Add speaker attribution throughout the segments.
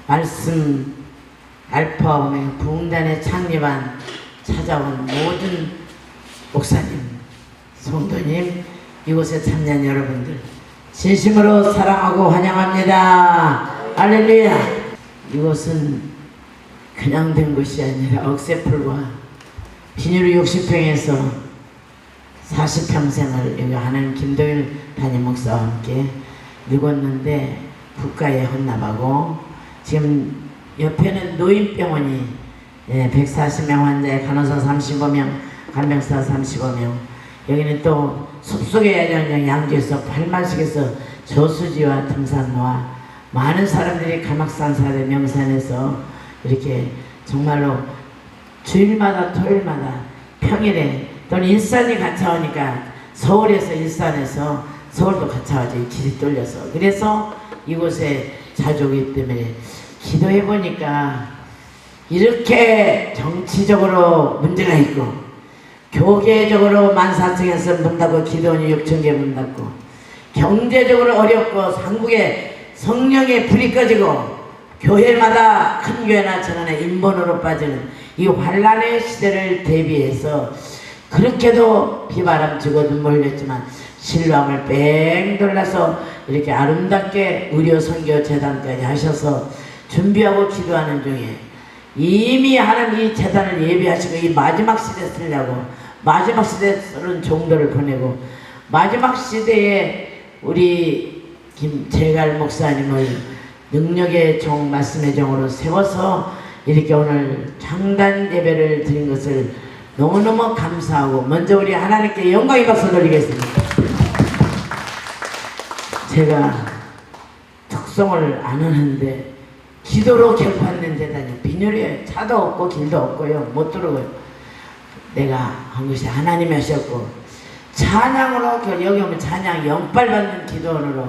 Speaker 1: 말씀 알파 오메가 부흥단에 창립한 찾아온 모든 목사님, 성도님, 이곳에 참여한 여러분들 진심으로 사랑하고 환영합니다. 할렐루야. 이곳은 그냥 된 곳이 아니라 억새풀과 비닐우 60평에서 40평생을 여기 하는 김동일 담임 목사와 함께 늙었는데 국가에 헌납하고 지금 옆에는 노인병원이 140명 환자에 간호사 35명, 간병사 35명, 여기는 또 숲속의 야장장 양주에서 8만씩에서 저수지와 등산로와 많은 사람들이 가막산 사대 명산에서 이렇게 정말로 주일마다 토요일마다 평일에 또는 일산이 가차오니까 서울에서 일산에서 서울도 가차오지 길이 뚫려서 그래서 이곳에 자주 오기 때문에 기도해보니까 이렇게 정치적으로 문제가 있고 교계적으로 14,000에서 문 닫고 기도원이 6,000개 문 닫고 경제적으로 어렵고 한국에 성령의 불이 꺼지고 교회마다 큰 교회나 전원에 인본으로 빠지는 이 환란의 시대를 대비해서 그렇게도 비바람 치고 눈물 흘렸지만 신랑을 뺑 돌려서 이렇게 아름답게 의료 선교 재단까지 하셔서 준비하고 기도하는 중에 이미 하나님 이 재단을 예비하시고 이 마지막 시대 쓰려고 마지막 시대에 쓰는 종들을 보내고 마지막 시대에 우리 김재갈 목사님을 능력의 종, 말씀의 종으로 세워서 이렇게 오늘 창단 예배를 드린 것을 너무너무 감사하고 먼저 우리 하나님께 영광의 박수 돌리겠습니다. 제가 특성을 안 하는데 기도로 결판된 재단이 비늘이에요. 차도 없고 길도 없고요. 못 들어오고요. 내가 한 것이 하나님이 하셨고 찬양으로 여기 오면 찬양 영빨 받는 기도원으로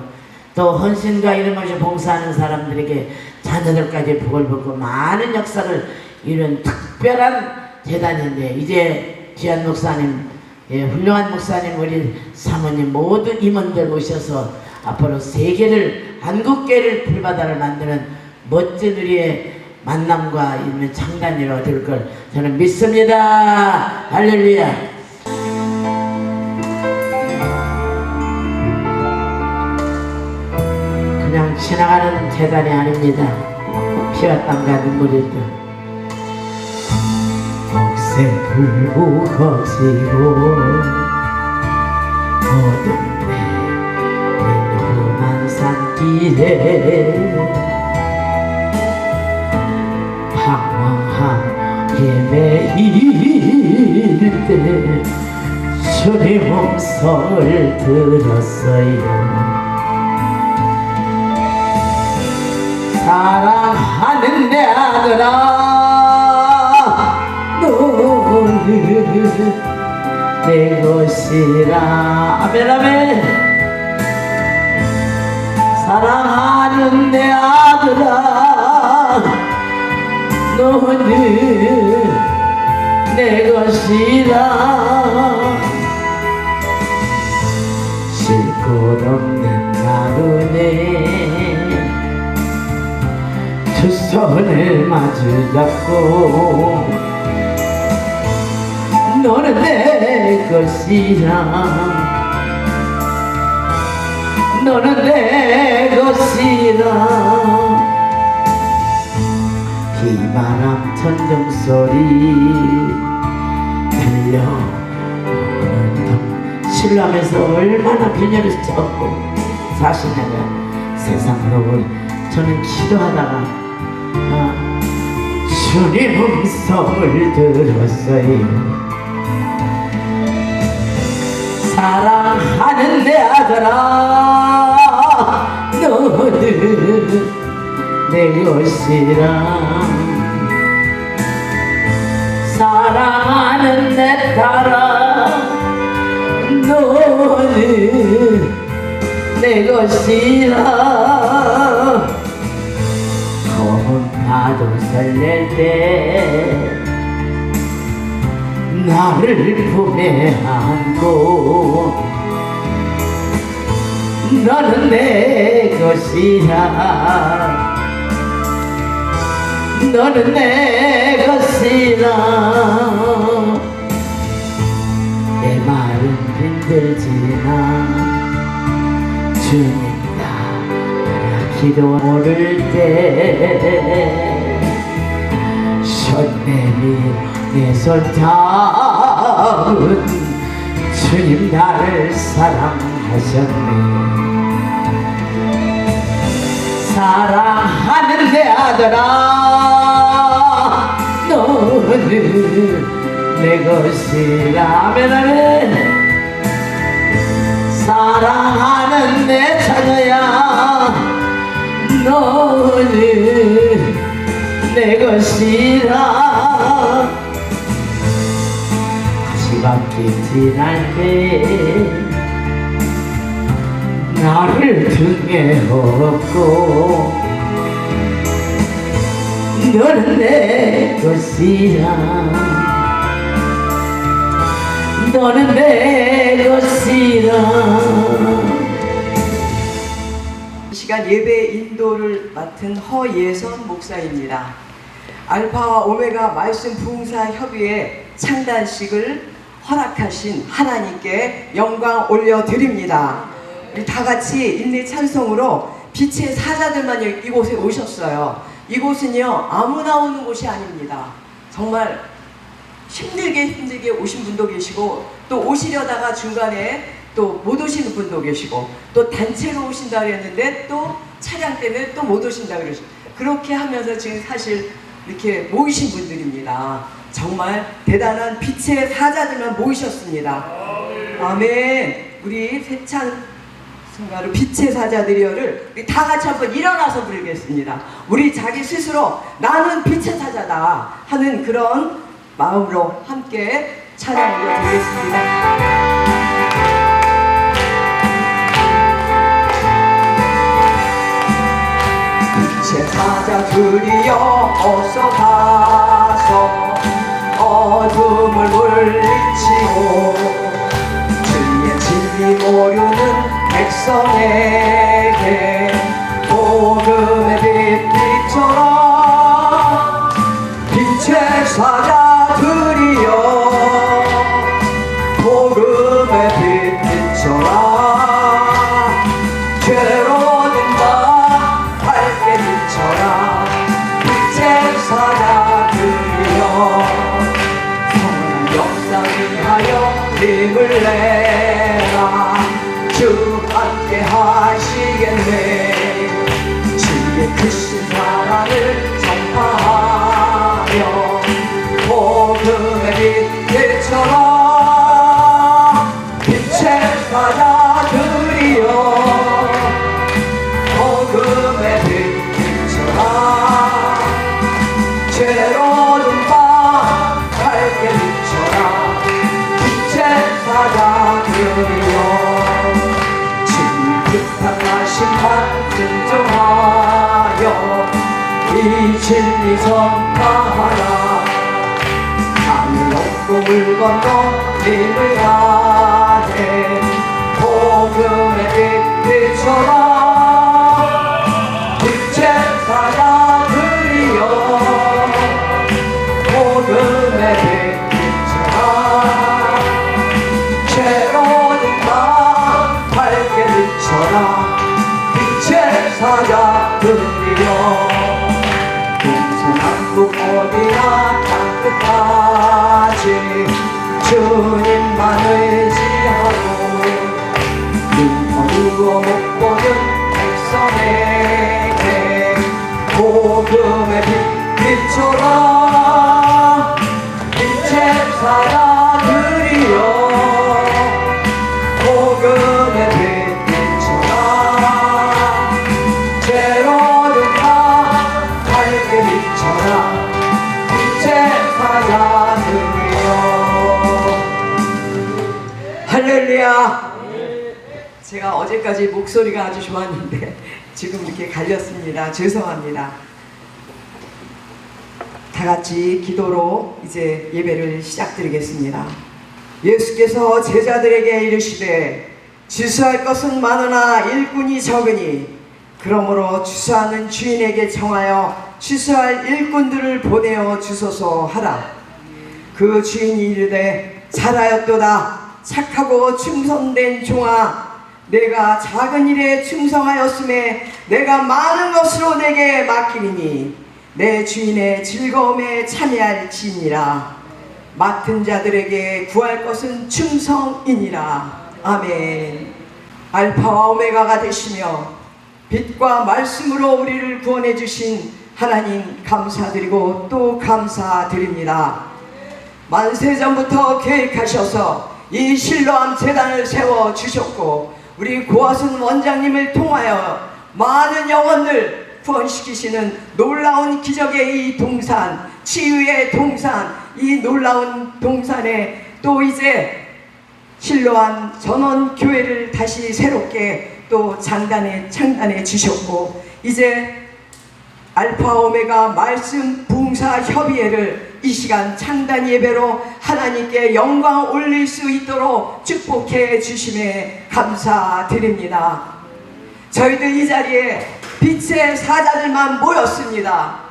Speaker 1: 또 헌신과 이런 것이 봉사하는 사람들에게 자녀들까지 복을 받고 많은 역사를 이룬 특별한 재단인데 이제 귀한 목사님, 훌륭한 목사님, 우리 사모님 모든 임원들 모셔서 앞으로 세계를 한국계를 불바다를 만드는 멋진 우리의 만남과 이런 창단이로 될 걸 저는 믿습니다. 할렐루야. 그냥 지나가는 재단이 아닙니다. 피와 땀과 눈물일 듯 억새 불고 거치고 어둠에 험한 산길에 방황하게 매일 때 주님 음성을 들었어요. 사랑하는 내 아들아 너는 내 것이라. 아멘 아멘. 사랑하는 내 아들아 너는 내 것이라. 쉴 곳 없는 나그네 두 손을 마주 잡고 너는 내 것이라. 너는 내 것이라. 비바람 천둥 소리 들려오는 신랑에서 얼마나 비녀를 쳤고 40년간 세상으로 저는 기도하다가 주님 음성을 들었어요. 사랑하는 내 아들아 너는 내 것이라. 사랑하는 내 딸아 너는 내 것이라. 검은 파도 설렐 때 나를 품에 안고 너는 내 것이라. 너는 내 것이라 내 말은 힘들지나 주님 나라 기도 모를 때 손 내밀 내 손 잡은 주님 나를 사랑하셨네. 사랑하는데 아들아 너는 내 것이라면 사랑하는 내 자녀야 너는 내 것이라. 가시밭길 지날 때 나를 등에 업고 너는 내 것이야 너는 내 것이라.
Speaker 2: 이 시간 예배 인도를 맡은 허예선 목사입니다. 알파와 오메가 말씀 부흥사 협의회 창단식을 허락하신 하나님께 영광 올려드립니다. 우리 다 같이 인내 찬송으로 빛의 사자들만 이곳에 오셨어요. 이곳은요 아무나 오는 곳이 아닙니다. 정말 힘들게 오신 분도 계시고 또 오시려다가 중간에 또 못 오시는 분도 계시고 또 단체로 오신다 그랬는데 또 차량 때문에 또 못 오신다 그러시고 그렇게 하면서 지금 사실 이렇게 모이신 분들입니다. 정말 대단한 빛의 사자들만 모이셨습니다. 아멘. 우리 세찬 순간으로 빛의 사자들이여를 우리 다 같이 한번 일어나서 부르겠습니다. 우리 자기 스스로 나는 빛의 사자다 하는 그런 마음으로 함께 찬양 올려드리겠습니다. 빛의 사자들이여 어서 가서 어둠을 물리치고 주의 진리 모르는 백성에게 복음의 빛처럼 빛의 사자들이여 복음의 빛처럼 괴로운 밤 밝게 비춰라. 빛의 사자들이여 선한 역사 위하여 힘을 내라. 주 함께 하시겠네. 주의 크신 사랑을 전파하며 복음의 빛처럼 빛의 사자들이여 복음의 빛처럼 괴로운 밤 밝게 비춰라. 빛의 사자들이여 부탁하신 말 순종하여 이 진리 전파하라. 하늘 넘고 물 건너 힘을 다해 복음의 빛처럼 빛의 사자들이여 복음의 빛처럼 괴로운 밤 밝게 비춰라. 빛의 사자들이여 동서남북 어디나 땅끝까지 주님만 의지하고 눈 어두워 못 보는 백성에게 복음의 빛처럼 빛의 사자들이여 복음의 빛처럼 괴로운 밤 밝게 비춰라. 빛의 사자들이여. 할렐루야. 제가 어제까지 목소리가 아주 좋았는데 지금 이렇게 갈렸습니다. 죄송합니다. 다 같이 기도로 이제 예배를 시작드리겠습니다. 예수께서 제자들에게 이르시되 주수할 것은 많으나 일꾼이 적으니 그러므로 주수하는 주인에게 청하여 취수할 일꾼들을 보내어 주소서 하라. 그 주인이 이르되 잘하였도다. 착하고 충성된 종아, 내가 작은 일에 충성하였음에 내가 많은 것으로 내게 맡기니 내 주인의 즐거움에 참여할지니라. 맡은 자들에게 구할 것은 충성이니라. 아멘. 알파와 오메가가 되시며 빛과 말씀으로 우리를 구원해 주신 하나님 감사드리고 또 감사드립니다. 만세전부터 계획하셔서 이 실로암 재단을 세워 주셨고 우리 고아순 원장님을 통하여 많은 영혼들 구원시키시는 놀라운 기적의 이 동산, 치유의 동산, 이 놀라운 동산에 또 이제 실로암 전원교회를 다시 새롭게 또 창단해 주셨고 이제 알파 오메가 말씀 부흥사 협의회를 이 시간 창단 예배로 하나님께 영광 올릴 수 있도록 축복해 주심에 감사드립니다. 저희들 이 자리에 빛의 사자들만 모였습니다.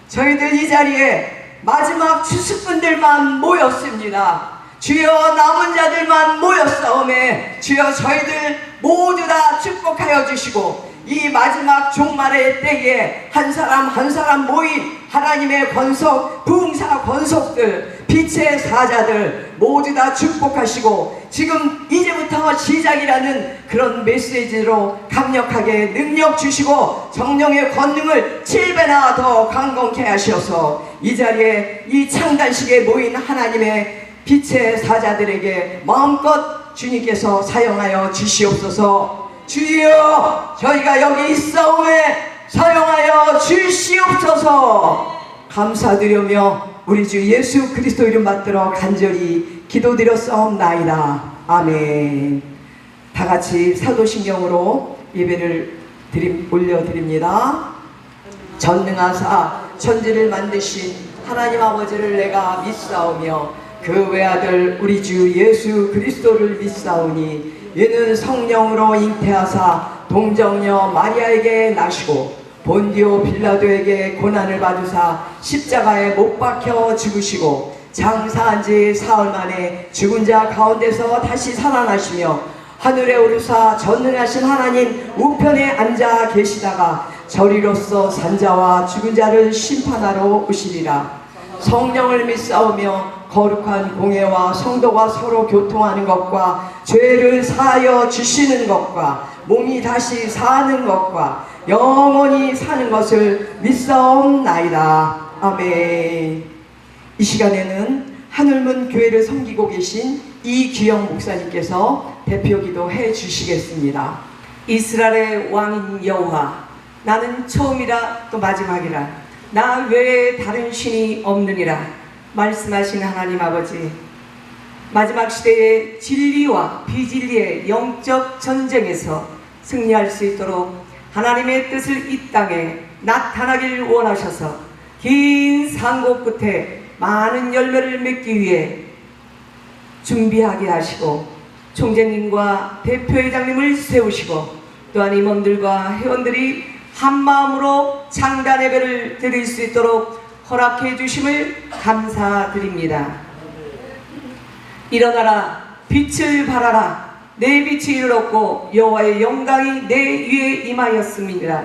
Speaker 2: 저희들 이 자리에 마지막 추수꾼들만 모였습니다. 주여 남은 자들만 모였사오매 주여 저희들 모두 다 축복하여 주시고 이 마지막 종말의 때에 한 사람 한 사람 모인 하나님의 권속, 부흥사 권속들, 빛의 사자들 모두 다 축복하시고 지금 이제부터 시작이라는 그런 메시지로 강력하게 능력 주시고 성령의 권능을 7배나 더 강건케 하셔서 이 자리에 이 창단식에 모인 하나님의 빛의 사자들에게 마음껏 주님께서 사용하여 주시옵소서. 주여 저희가 여기 있사오매 사용하여 주시옵소서. 감사드리며 우리 주 예수 그리스도 이름 받들어 간절히 기도드렸사옵나이다. 아멘. 다같이 사도신경으로 예배를 올려드립니다. 전능하사 천지를 만드신 하나님 아버지를 내가 믿사오며 그 외아들 우리 주 예수 그리스도를 믿사오니 이는 성령으로 잉태하사 동정녀 마리아에게 나시고 본디오 빌라도에게 고난을 받으사 십자가에 못 박혀 죽으시고 장사한 지 사흘 만에 죽은 자 가운데서 다시 살아나시며 하늘에 오르사 전능하신 하나님 우편에 앉아 계시다가 저리로서 산자와 죽은 자를 심판하러 오시리라. 성령을 믿사오며 거룩한 공예와 성도가 서로 교통하는 것과 죄를 사하여 주시는 것과 몸이 다시 사는 것과 영원히 사는 것을 믿사옵나이다. 아멘. 이 시간에는 하늘문 교회를 섬기고 계신 이규영 목사님께서 대표기도 해 주시겠습니다.
Speaker 3: 이스라엘의 왕인 여호와, 나는 처음이라 또 마지막이라 나 외에 다른 신이 없느니라 말씀하신 하나님 아버지, 마지막 시대의 진리와 비진리의 영적 전쟁에서 승리할 수 있도록 하나님의 뜻을 이 땅에 나타나길 원하셔서 긴 상고 끝에 많은 열매를 맺기 위해 준비하게 하시고 총재님과 대표회장님을 세우시고 또한 임원들과 회원들이 한마음으로 창단 예배를 드릴 수 있도록 허락해 주심을 감사드립니다. 일어나라, 빛을 발하라. 내 빛이 이르렀고 여호와의 영광이 내 위에 임하였습니다.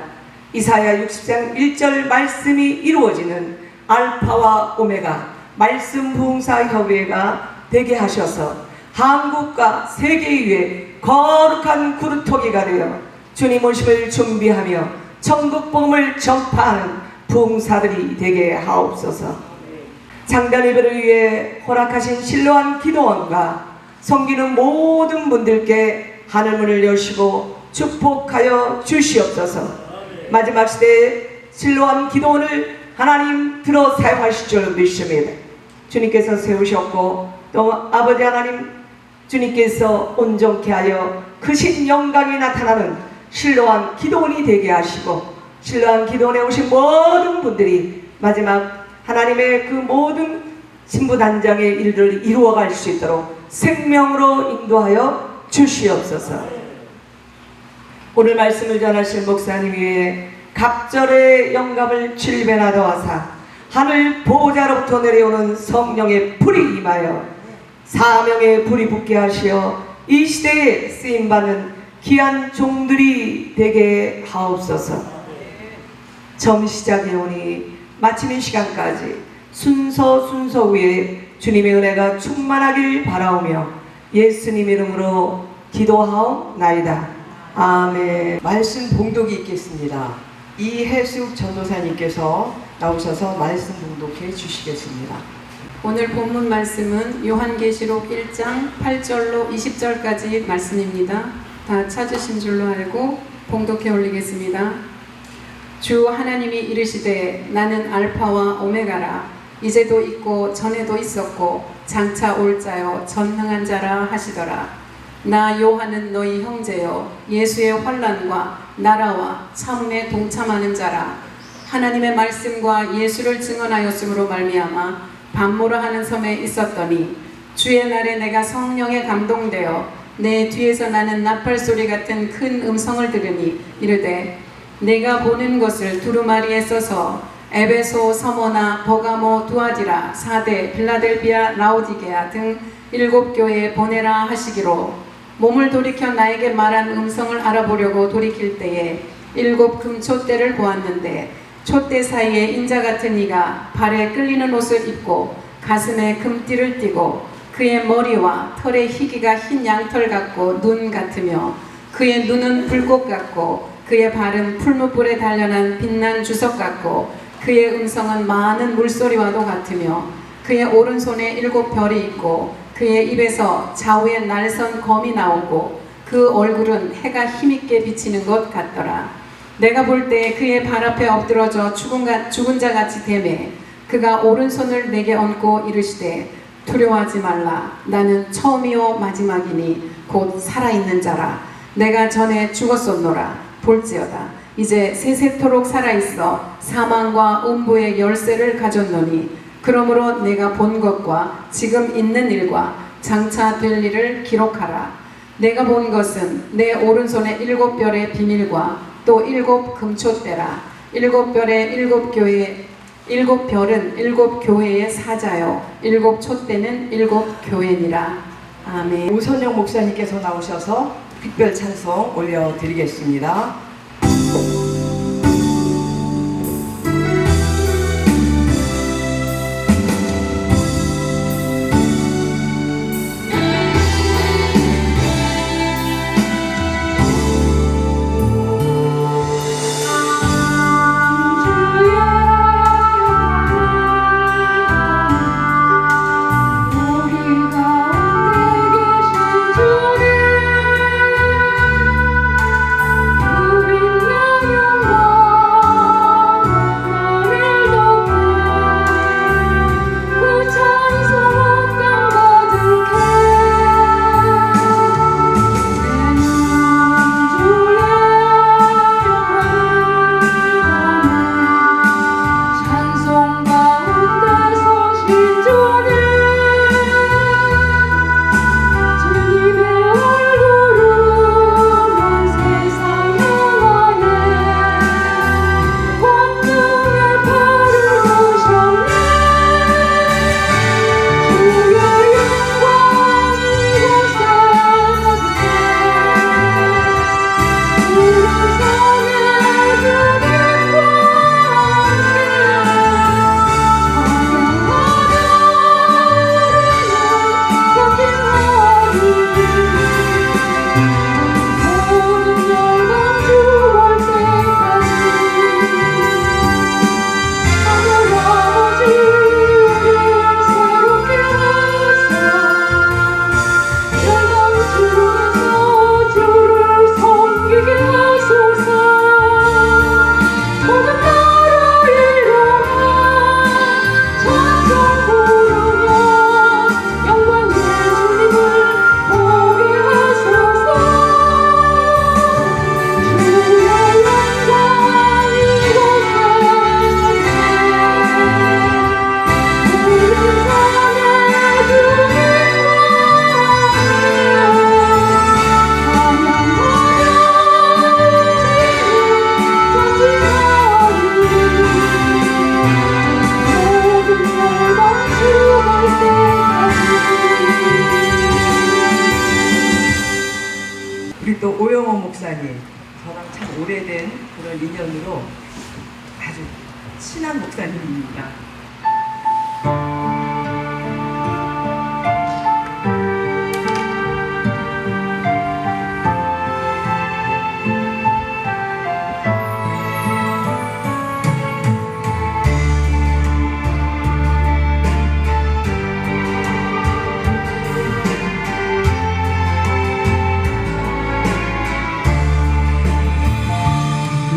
Speaker 3: 이사야 60장 1절 말씀이 이루어지는 알파와 오메가 말씀 부흥사 협의회가 되게 하셔서 한국과 세계 위에 거룩한 구루토기가 되어 주님 오심을 준비하며 천국 복음을 전파하는 부흥사들이 되게 하옵소서. 창단 예배를 위해 허락하신 실로암 기도원과 섬기는 모든 분들께 하늘문을 여시고 축복하여 주시옵소서. 마지막 시대에 실로암 기도원을 하나님 들어 사용하실 줄 믿습니다. 주님께서 세우셨고 또 아버지 하나님 주님께서 온전케 하여 크신 영광이 나타나는 실로암 기도원이 되게 하시고 실로암 기도원에 오신 모든 분들이 마지막 하나님의 그 모든 신부단장의 일들을 이루어갈 수 있도록 생명으로 인도하여 주시옵소서. 오늘 말씀을 전하실 목사님 위에 갑절의 영감을 질변하다 하사 하늘 보호자로부터 내려오는 성령의 불이 임하여 사명의 불이 붙게 하시어 이 시대에 쓰임받는 귀한 종들이 되게 하옵소서. 점 시작해 오니 마치는 시간까지 순서 위에 주님의 은혜가 충만하길 바라오며 예수님 이름으로 기도하옵나이다. 아멘.
Speaker 2: 말씀 봉독이 있겠습니다. 이혜숙 전도사님께서 나오셔서 말씀 봉독해 주시겠습니다.
Speaker 4: 오늘 본문 말씀은 요한계시록 1장 8절로 20절까지 말씀입니다. 다 찾으신 줄로 알고 봉독해 올리겠습니다. 주 하나님이 이르시되 나는 알파와 오메가라 이제도 있고 전에도 있었고 장차 올 자요 전능한 자라 하시더라. 나 요한은 너희 형제요 예수의 환난과 나라와 참음에 동참하는 자라. 하나님의 말씀과 예수를 증언하였으므로 말미암아 밤모라 하는 섬에 있었더니 주의 날에 내가 성령에 감동되어 내 뒤에서 나는 나팔 소리 같은 큰 음성을 들으니 이르되 내가 보는 것을 두루마리에 써서 에베소, 서모나, 버가모, 두아디라, 사데, 빌라델비아, 라오디게아 등 7교회에 보내라 하시기로 몸을 돌이켜 나에게 말한 음성을 알아보려고 돌이킬 때에 7 금촛대를 보았는데 촛대 사이에 인자 같은 이가 발에 끌리는 옷을 입고 가슴에 금띠를 띠고 그의 머리와 털의 희기가 흰 양털 같고 눈 같으며 그의 눈은 불꽃 같고 그의 발은 풀무불에 단련한 빛난 주석 같고 그의 음성은 많은 물소리와도 같으며 그의 오른손에 7 별이 있고 그의 입에서 좌우에 날선 검이 나오고 그 얼굴은 해가 힘있게 비치는 것 같더라. 내가 볼 때 그의 발 앞에 엎드러져 죽은 자 같이 되매 그가 오른손을 내게 얹고 이르시되 두려워하지 말라. 나는 처음이요 마지막이니 곧 살아있는 자라. 내가 전에 죽었었노라. 볼지어다. 이제 세세토록 살아있어 사망과 음부의 열쇠를 가졌노니 그러므로 내가 본 것과 지금 있는 일과 장차 될 일을 기록하라. 내가 본 것은 내 오른손에 7 별의 비밀과 또 7 금촛대라. 7 별의 7 교회 7 별은 7 교회의 사자요 7 촛대는 7 교회니라. 아멘.
Speaker 2: 오선영 목사님께서 나오셔서 특별 찬송 올려드리겠습니다.
Speaker 5: 우리
Speaker 2: 또 오영호 목사님, 저랑 참 오래된 그런 인연으로 아주 친한 목사님입니다.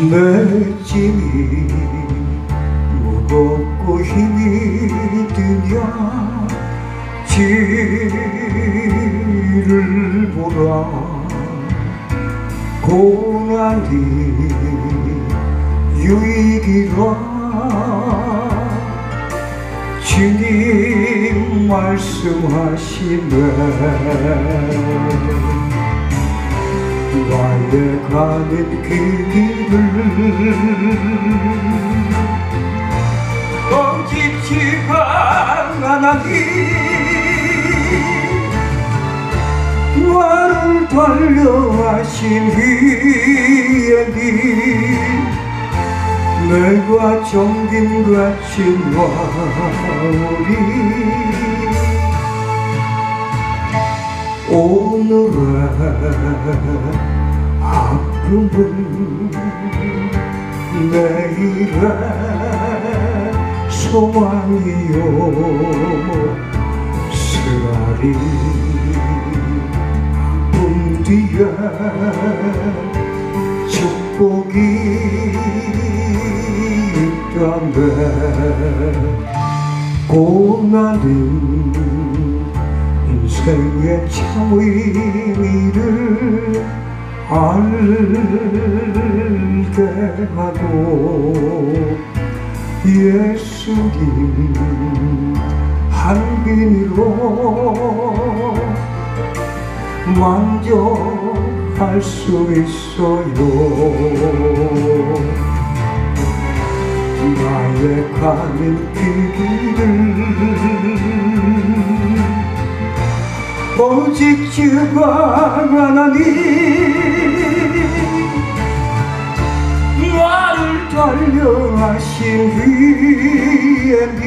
Speaker 5: 내 짐이 무겁고 힘이 드냐 지를 보라 고난이 유익이라 주님 말씀하시네 나의 가는 그 길을 멈추지가 않아니 나를 달려하신 비행기 내가 정긴같이 나오리 오늘은 아픔은 내일의 소망이요 쓰라리 아픔 뒤에 축복이 있다네 고난은 인생의 참 의미를 알게 하고 예수님 한 비밀로 만족할 수 있어요 나의 가는 그 길을 오직 주가 하나님 나를 달려하신 비행기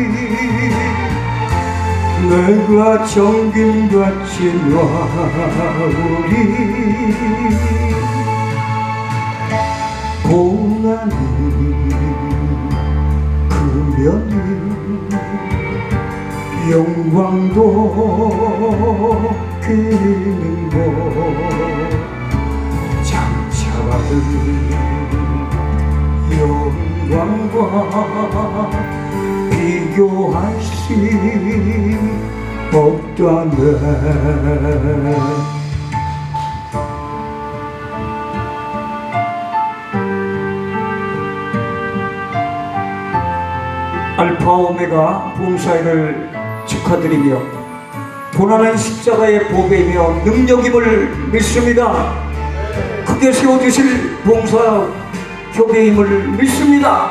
Speaker 5: 내가 정긴같이 나오리 고난이 크면은 영광도 그리는 것 장차받은 영광과 비교할 수 없다네 알파 오메가 부흥사회를 축하드리며 고난은 십자가의 보배이며 능력임을 믿습니다. 크게 세워주실 봉사 교회임을 믿습니다.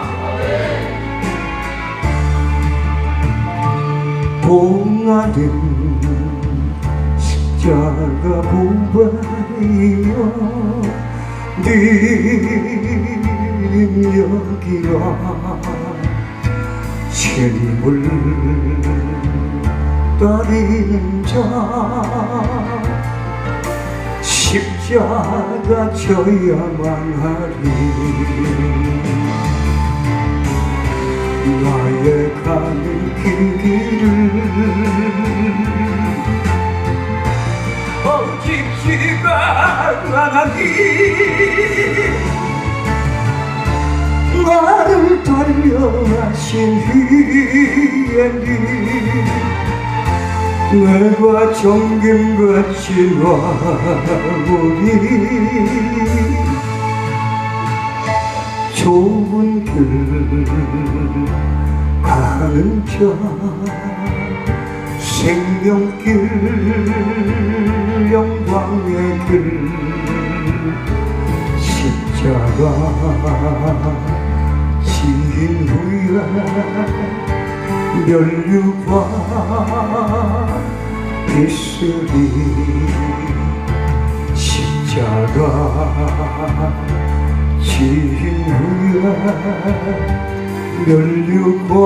Speaker 5: 고난은 십자가 보배이며 능력이라 주님을 따르는 자 십자가 져야만 하리 나의 가는 그 길을 오직 주가 하나님 나를 달려하신 비행기 내가 정금같이 나오리 좁은 길 가는 자 생명길 영광의 길 십자가 지인 후에 면류관 있으리 십자가 진후야 면류관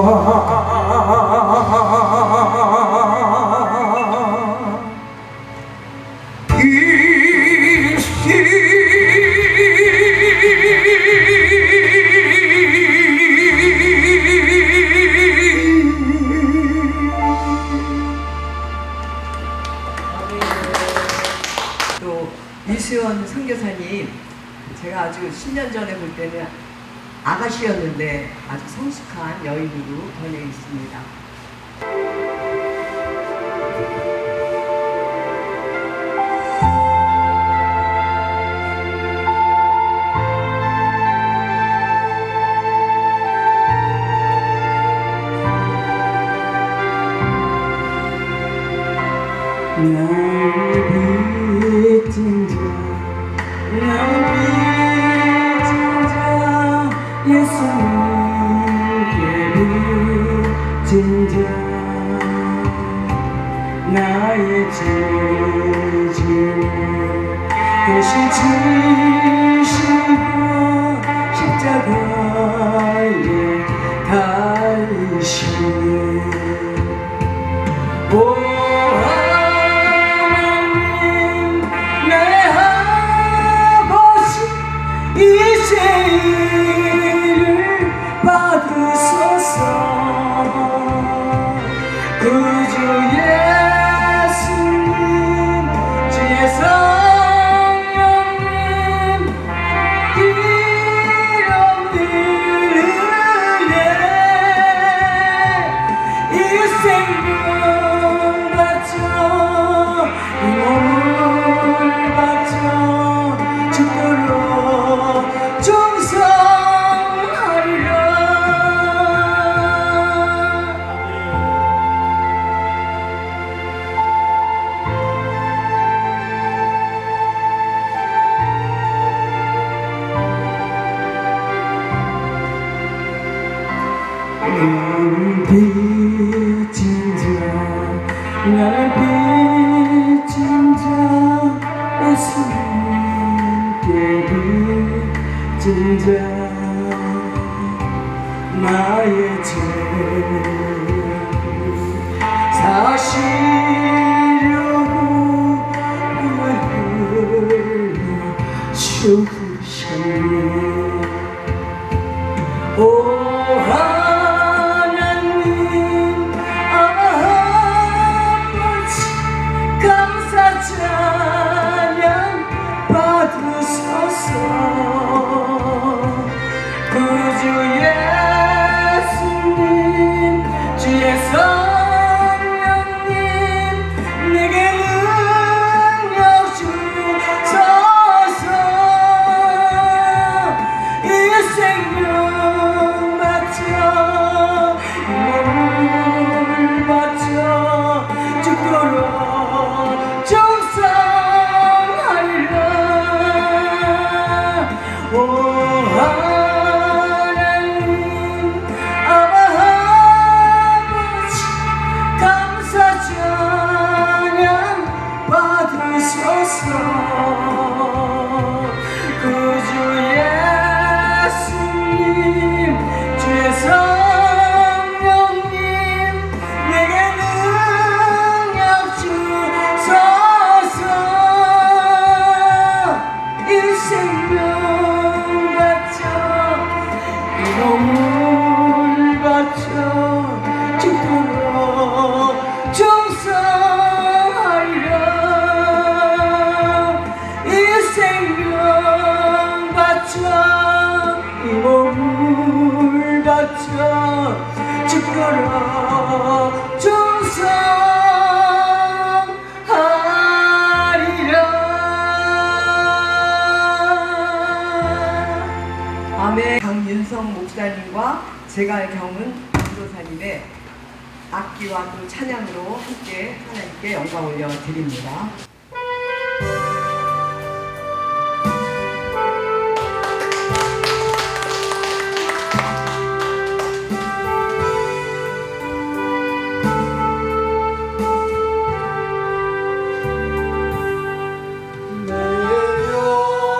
Speaker 2: 또 이수연 선교사님, 제가 아주 10년 전에 볼 때는 아가씨였는데 아주 성숙한 여인으로 변해 있습니다.
Speaker 3: 나의 죄질 대신 지시고 십자가에 달리시네. 오 하나님 내 아버지 이 죄를 받으소서. 그 주 예수님 주의 성령님 이름 위에 이 생명 바쳐 이 몸을 바쳐 죽도록 충성하리라. 나는 빚진 자 예수님께 빚진 자 나의 죄 사시려고 피를 흘려 죽으셨네. 오 하나님 아버지 감사 찬양 받으소서. 그 주 예수님 주의 성령님 내게 능력 주소서. 이 생명 바쳐 몸을 바쳐 죽도록 충성하리라. 오 하나님 아버지 감사 찬양 받으소서. 그 주 예수님 주의 성령님 내게 능력 주소서. 이 생명 바쳐 이 몸을 바쳐 죽도록 충성하리라. 이 생명 바쳐 이 몸을 바쳐 죽도록 충성하리라.
Speaker 2: 아멘. 강윤성 목사님과 제가 경은 전도사님의 악기와 또 찬양으로 함께 하나님께 영광 올려 드립니다.
Speaker 5: 내려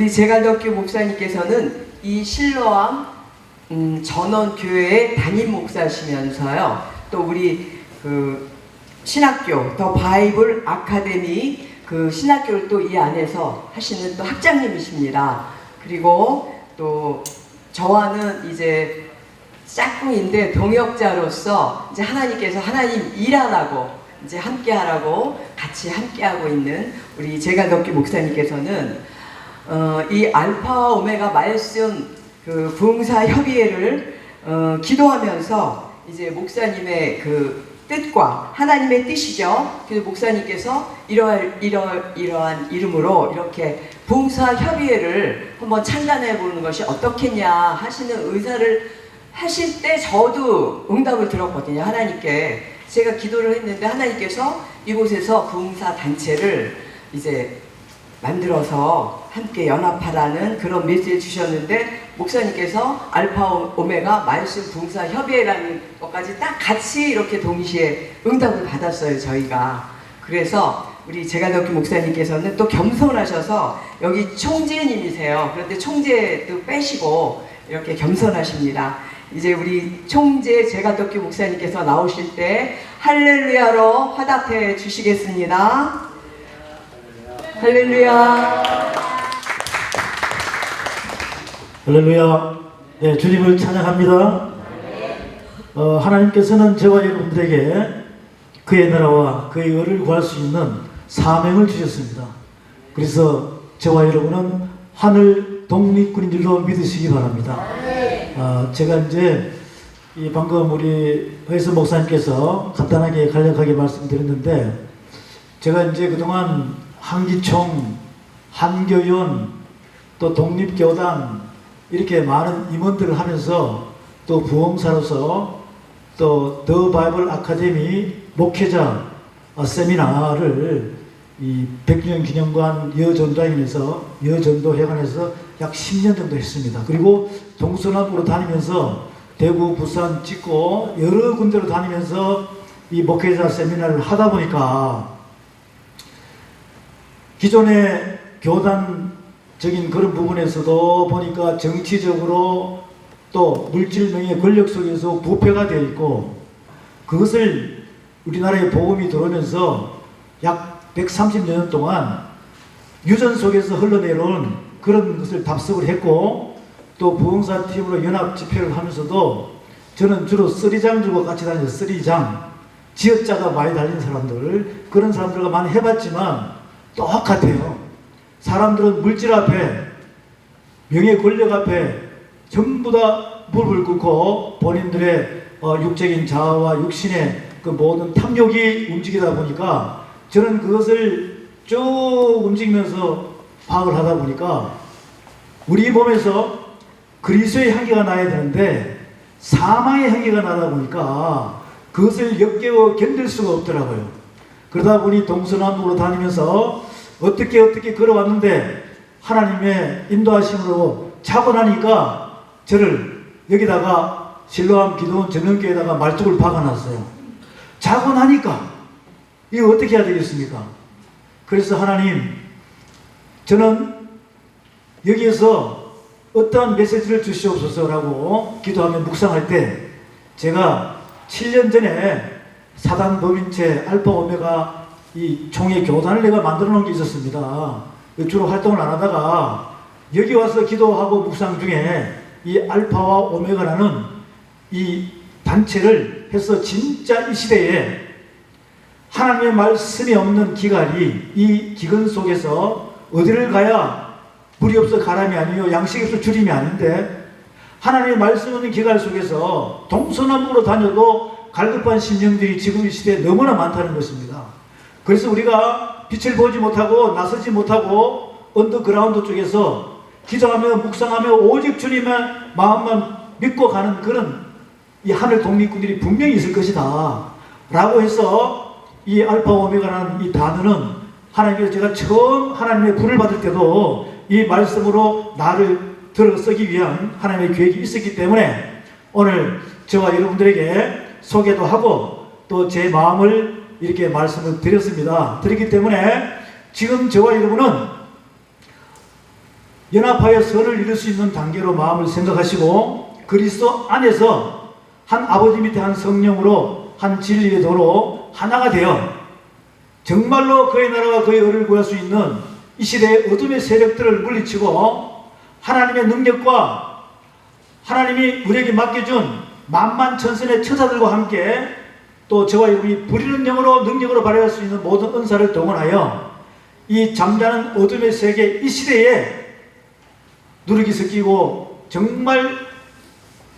Speaker 2: 우리 제갈덕교 목사님께서는 이 실로암 전원교회의 담임 목사시면서요. 또 우리 그 신학교 더 바이블 아카데미 그 신학교를 또 이 안에서 하시는 또 학장님이십니다. 그리고 또 저와는 이제 짝꿍인데 동역자로서 이제 하나님께서 하나님 일하라고 이제 함께하라고 같이 함께하고 있는 우리 제갈덕기 목사님께서는 이 알파와 오메가 말씀 그 부흥사 협의회를 기도하면서 이제 목사님의 그 뜻과 하나님의 뜻이죠. 그래서 목사님께서 이러한 이름으로 이렇게 부흥사 협의회를 한번 창단해 보는 것이 어떻겠냐 하시는 의사를 하실 때 저도 응답을 들었거든요. 하나님께 제가 기도를 했는데 하나님께서 이곳에서 부흥사 단체를 이제 만들어서 함께 연합하라는 그런 메시지를 주셨는데 목사님께서 알파 오메가 말씀 부흥사 협의회라는 것까지 딱 같이 이렇게 동시에 응답을 받았어요. 저희가. 그래서 우리 제갈덕기 목사님께서는 또 겸손하셔서 여기 총재님이세요. 그런데 총재도 빼시고 이렇게 겸손하십니다. 이제 우리 총재 제갈덕기 목사님께서 나오실 때 할렐루야로 화답해 주시겠습니다. 할렐루야.
Speaker 5: 할렐루야. 네, 주님을 찬양합니다. 하나님께서는 저와 여러분들에게 그의 나라와 그의 의를 구할 수 있는 사명을 주셨습니다. 그래서 저와 여러분은 하늘 독립군인 줄로 믿으시기 바랍니다. 제가 이제 방금 우리 회수 목사님께서 간단하게 간략하게 말씀드렸는데 제가 이제 그동안 한기총, 한교연, 또 독립교단 이렇게 많은 임원들을 하면서 또 부흥사로서 또 더 바이블 아카데미 목회자 세미나를 이 백주년 기념관 여전도회관에서 약 10년 정도 했습니다. 그리고 동서남북으로 다니면서 대구, 부산 찍고 여러 군데로 다니면서 이 목회자 세미나를 하다 보니까 기존의 교단적인 그런 부분에서도 보니까 정치적으로 또 물질명의 권력 속에서 부패가 되어 있고 그것을 우리나라에 복음이 들어오면서 약 130년 동안 유전 속에서 흘러내려온 그런 것을 답습을 했고 또 부흥사 팀으로 연합 집회를 하면서도 저는 주로 쓰리장들과 같이 다녀서 쓰리장 지어자가 많이 달린 사람들 그런 사람들과 많이 해봤지만 똑같아요. 사람들은 물질 앞에 명예 권력 앞에 전부 다 무릎을 꿇고 본인들의 육적인 자아와 육신의 그 모든 탐욕이 움직이다 보니까 저는 그것을 쭉 움직이면서 파악을 하다 보니까 우리 몸에서 그리스도의 향기가 나야 되는데 사망의 향기가 나다 보니까 그것을 역겨워 견딜 수가 없더라고요. 그러다 보니 동서남북으로 다니면서 어떻게 걸어왔는데 하나님의 인도하심으로 자고 나니까 저를 여기다가 실로암 기도원 전영교에다가 말뚝을 박아놨어요. 자고 나니까 이거 어떻게 해야 되겠습니까? 그래서 하나님 저는 여기에서 어떠한 메시지를 주시옵소서라고 기도하며 묵상할 때 제가 7년 전에 사단 법인체 알파 오메가 이 총회 교단을 내가 만들어 놓은 게 있었습니다. 주로 활동을 안 하다가 여기 와서 기도하고 묵상 중에 이 알파와 오메가라는 이 단체를 해서 진짜 이 시대에 하나님의 말씀이 없는 기갈이 이 기근 속에서 어디를 가야 물이 없어 가람이 아니요 양식이 없어 주림이 아닌데 하나님의 말씀 없는 기갈 속에서 동서남북으로 다녀도 갈급한 심령들이 지금 이 시대에 너무나 많다는 것입니다. 그래서 우리가 빛을 보지 못하고 나서지 못하고 언더그라운드 쪽에서 기도하며 묵상하며 오직 주님의 마음만 믿고 가는 그런 이 하늘 독립군들이 분명히 있을 것이다 라고 해서 이 알파 오메가라는 이 단어는 하나님께서 제가 처음 하나님의 불을 받을 때도 이 말씀으로 나를 들어 쓰기 위한 하나님의 계획이 있었기 때문에 오늘 저와 여러분들에게 소개도 하고 또 제 마음을 이렇게 말씀을 드렸습니다. 드렸기 때문에 지금 저와 여러분은 연합하여 선을 이룰 수 있는 단계로 마음을 생각하시고 그리스도 안에서 한 아버지 밑에 한 성령으로 한 진리의 도로 하나가 되어 정말로 그의 나라와 그의 의를 구할 수 있는 이 시대의 어둠의 세력들을 물리치고 하나님의 능력과 하나님이 우리에게 맡겨준 만만천선의 천사들과 함께 또 저와 여러분이 부리는 영으로 능력으로 발휘할 수 있는 모든 은사를 동원하여 이 잠자는 어둠의 세계 이 시대에 누룩이 섞이고 정말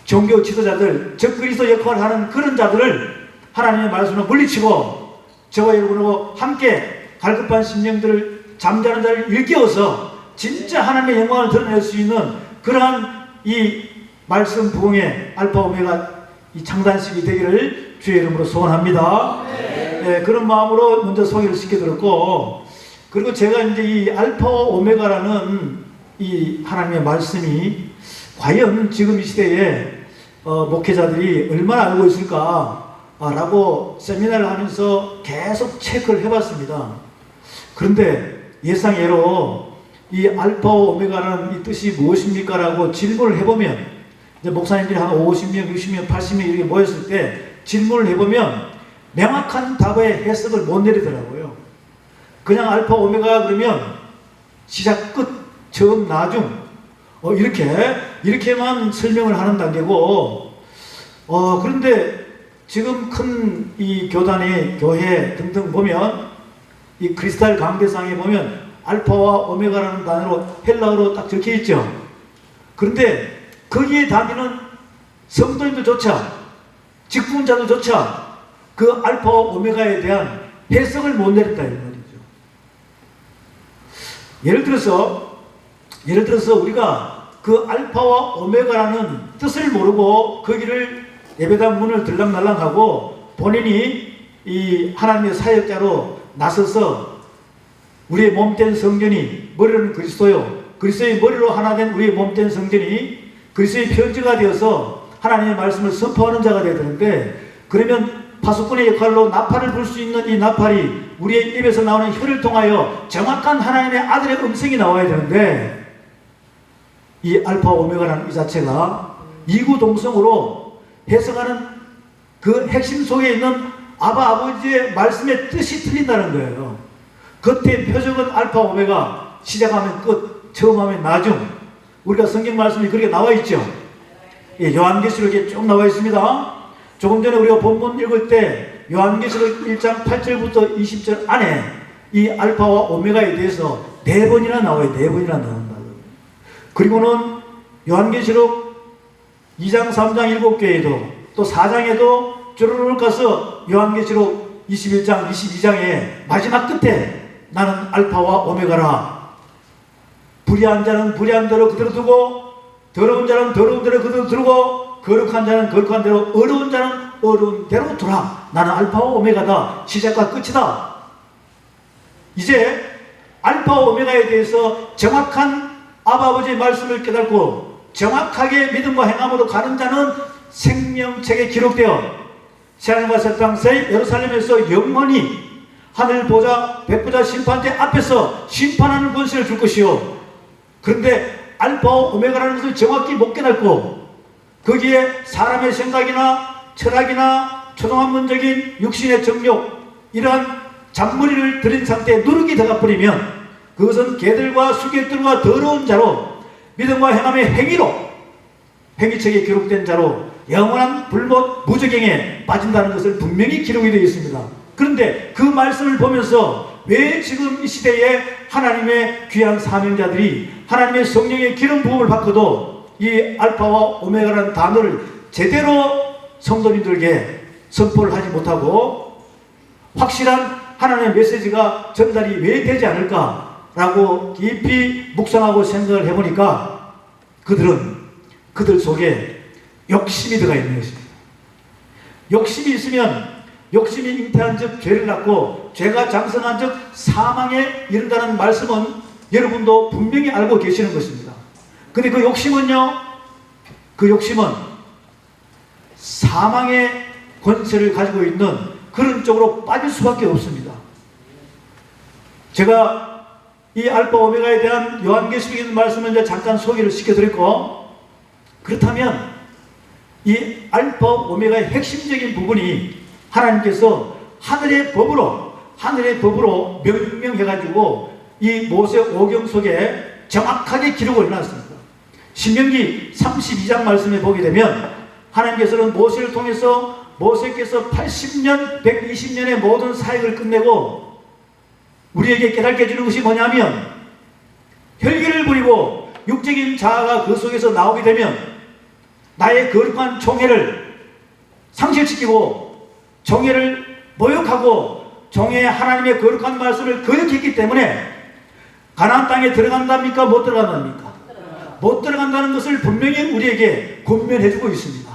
Speaker 5: 종교 지도자들 적 그리스도 역할을 하는 그런 자들을 하나님의 말씀으로 물리치고 저와 여러분하고 함께 갈급한 심령들을 잠자는 자를 일깨워서 진짜 하나님의 영광을 드러낼 수 있는 그러한 이 말씀 부흥의 알파 오메가 이 창단식이 되기를 주의 이름으로 소원합니다. 네, 그런 마음으로 먼저 소개를 시켜드렸고, 그리고 제가 이제 이 알파 오메가라는 이 하나님의 말씀이 과연 지금 이 시대에 목회자들이 얼마나 알고 있을까라고 세미나를 하면서 계속 체크를 해봤습니다. 그런데 예상외로 이 알파 오메가라는 이 뜻이 무엇입니까? 라고 질문을 해보면 이제 목사님들이 한 50명, 60명, 80명 이렇게 모였을 때 질문을 해보면 명확한 답의 해석을 못 내리더라고요. 그냥 알파 오메가 그러면 시작 끝 처음 나중 이렇게만 설명을 하는 단계고 그런데 지금 큰 이 교단의 교회 등등 보면 이 크리스탈 강대상에 보면 알파와 오메가라는 단어로 헬라어로 딱 적혀 있죠. 그런데 거기에 다니는 성도님들조차 직분자들조차 그 알파와 오메가에 대한 해석을 못 내렸다 이 말이죠. 예를 들어서 우리가 그 알파와 오메가라는 뜻을 모르고 거기를 예배당 문을 들락날락하고 본인이 이 하나님의 사역자로 나서서 우리의 몸된 성전이 머리로는 그리스도요, 그리스도의 머리로 하나 된 우리의 몸된 성전이 그리스도의 편지가 되어서 하나님의 말씀을 선포하는 자가 되어야 되는데, 그러면 파수꾼의 역할로 나팔을 불 수 있는 이 나팔이 우리의 입에서 나오는 혀를 통하여 정확한 하나님의 아들의 음성이 나와야 되는데, 이 알파 오메가라는 이 자체가 이구동성으로 해석하는 그 핵심 속에 있는 아버지의 말씀의 뜻이 틀린다는 거예요. 겉에 표적은 알파 오메가, 시작하면 끝, 처음 하면 나중. 우리가 성경 말씀이 그렇게 나와 있죠. 예, 요한계시록에 쭉 나와 있습니다. 조금 전에 우리가 본문 읽을 때 요한계시록 1장 8절부터 20절 안에 이 알파와 오메가에 대해서 4번이나 나와요. 4번이나 나온다. 그리고는 요한계시록 2장 3장 7개에도 또 4장에도 쭈르륵 가서 요한계시록 21장 22장에 마지막 끝에 나는 알파와 오메가라, 불의한 자는 불의한 대로 그대로 두고 더러운 자는 더러운 대로 그대로 두고 거룩한 자는 거룩한 대로 어려운 자는 어려운 대로 두라. 나는 알파와 오메가다. 시작과 끝이다. 이제 알파와 오메가에 대해서 정확한 아버지의 말씀을 깨닫고 정확하게 믿음과 행함으로 가는 자는 생명책에 기록되어 새하늘과 새 땅 새 예루살렘에서 영원히 하늘 보좌 백보좌 심판대 앞에서 심판하는 권세를 줄 것이요. 그런데 알파와 오메가라는 것을 정확히 못 깨닫고 거기에 사람의 생각이나 철학이나 초동학문적인 육신의 정욕 이러한 잔머리를 들인 상태에 누룩이 들어가 버리면 그것은 개들과 수개들과 더러운 자로 믿음과 행함의 행위로 행위책에 기록된 자로 영원한 불못 무저갱에 빠진다는 것을 분명히 기록이 되어 있습니다. 그런데 그 말씀을 보면서 왜 지금 이 시대에 하나님의 귀한 사명자들이 하나님의 성령의 기름 부음을 받고도 이 알파와 오메가라는 단어를 제대로 성도님들에게 선포를 하지 못하고 확실한 하나님의 메시지가 전달이 왜 되지 않을까라고 깊이 묵상하고 생각을 해보니까 그들 속에 욕심이 들어가 있는 것입니다. 욕심이 있으면 욕심이 잉태한 즉 죄를 낳고 죄가 장성한 즉 사망에 이른다는 말씀은 여러분도 분명히 알고 계시는 것입니다. 근데 그 욕심은요, 그 욕심은 사망의 권세를 가지고 있는 그런 쪽으로 빠질 수밖에 없습니다. 제가 이 알파 오메가에 대한 요한계시록에 있는 말씀을 이제 잠깐 소개를 시켜드렸고, 그렇다면 이 알파 오메가의 핵심적인 부분이 하나님께서 하늘의 법으로 명명해가지고 이 모세 오경 속에 정확하게 기록을 해놨습니다. 신명기 32장 말씀에 보게 되면 하나님께서는 모세를 통해서 모세께서 80년, 120년의 모든 사역을 끝내고 우리에게 깨닫게 해주는 것이 뭐냐면, 혈기를 부리고 육적인 자아가 그 속에서 나오게 되면 나의 거룩한 종회를 상실시키고 종회를 모욕하고 종회의 하나님의 거룩한 말씀을 거역했기 때문에 가나안 땅에 들어간답니까? 못 들어간답니까? 못 들어간다는 것을 분명히 우리에게 권면해주고 있습니다.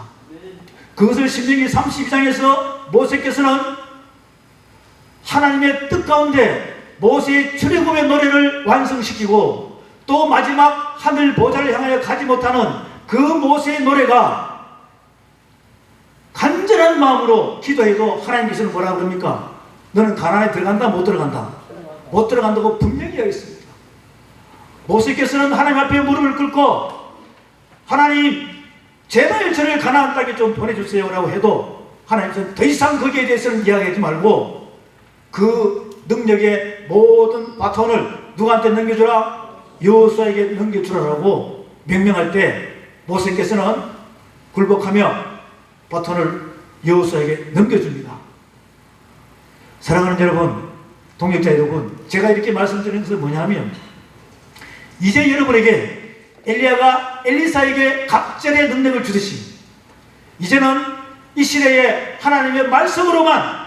Speaker 5: 그것을 신명기 32장에서 모세께서는 하나님의 뜻 가운데 모세의 출애굽의 노래를 완성시키고, 또 마지막 하늘 보좌를 향하여 가지 못하는 그 모세의 노래가 간절한 마음으로 기도해도 하나님께서는 뭐라고 그럽니까? 너는 가나안에 들어간다, 못 들어간다? 못 들어간다고 분명히 하겠습니다. 모세께서는 하나님 앞에 무릎을 꿇고 하나님 제발 저를 가나안 땅에 좀 보내주세요 라고 해도 하나님께서는 더 이상 거기에 대해서는 이야기하지 말고 그 능력의 모든 바톤을 누구한테 넘겨주라? 여호수아에게 넘겨주라라고 명령할 때 모세께서는 굴복하며 바톤을 여호수아에게 넘겨줍니다. 사랑하는 여러분, 동역자 여러분, 제가 이렇게 말씀드리는 것은 뭐냐면, 이제 여러분에게 엘리야가 엘리사에게 갑절의 능력을 주듯이 이제는 이 시대에 하나님의 말씀으로만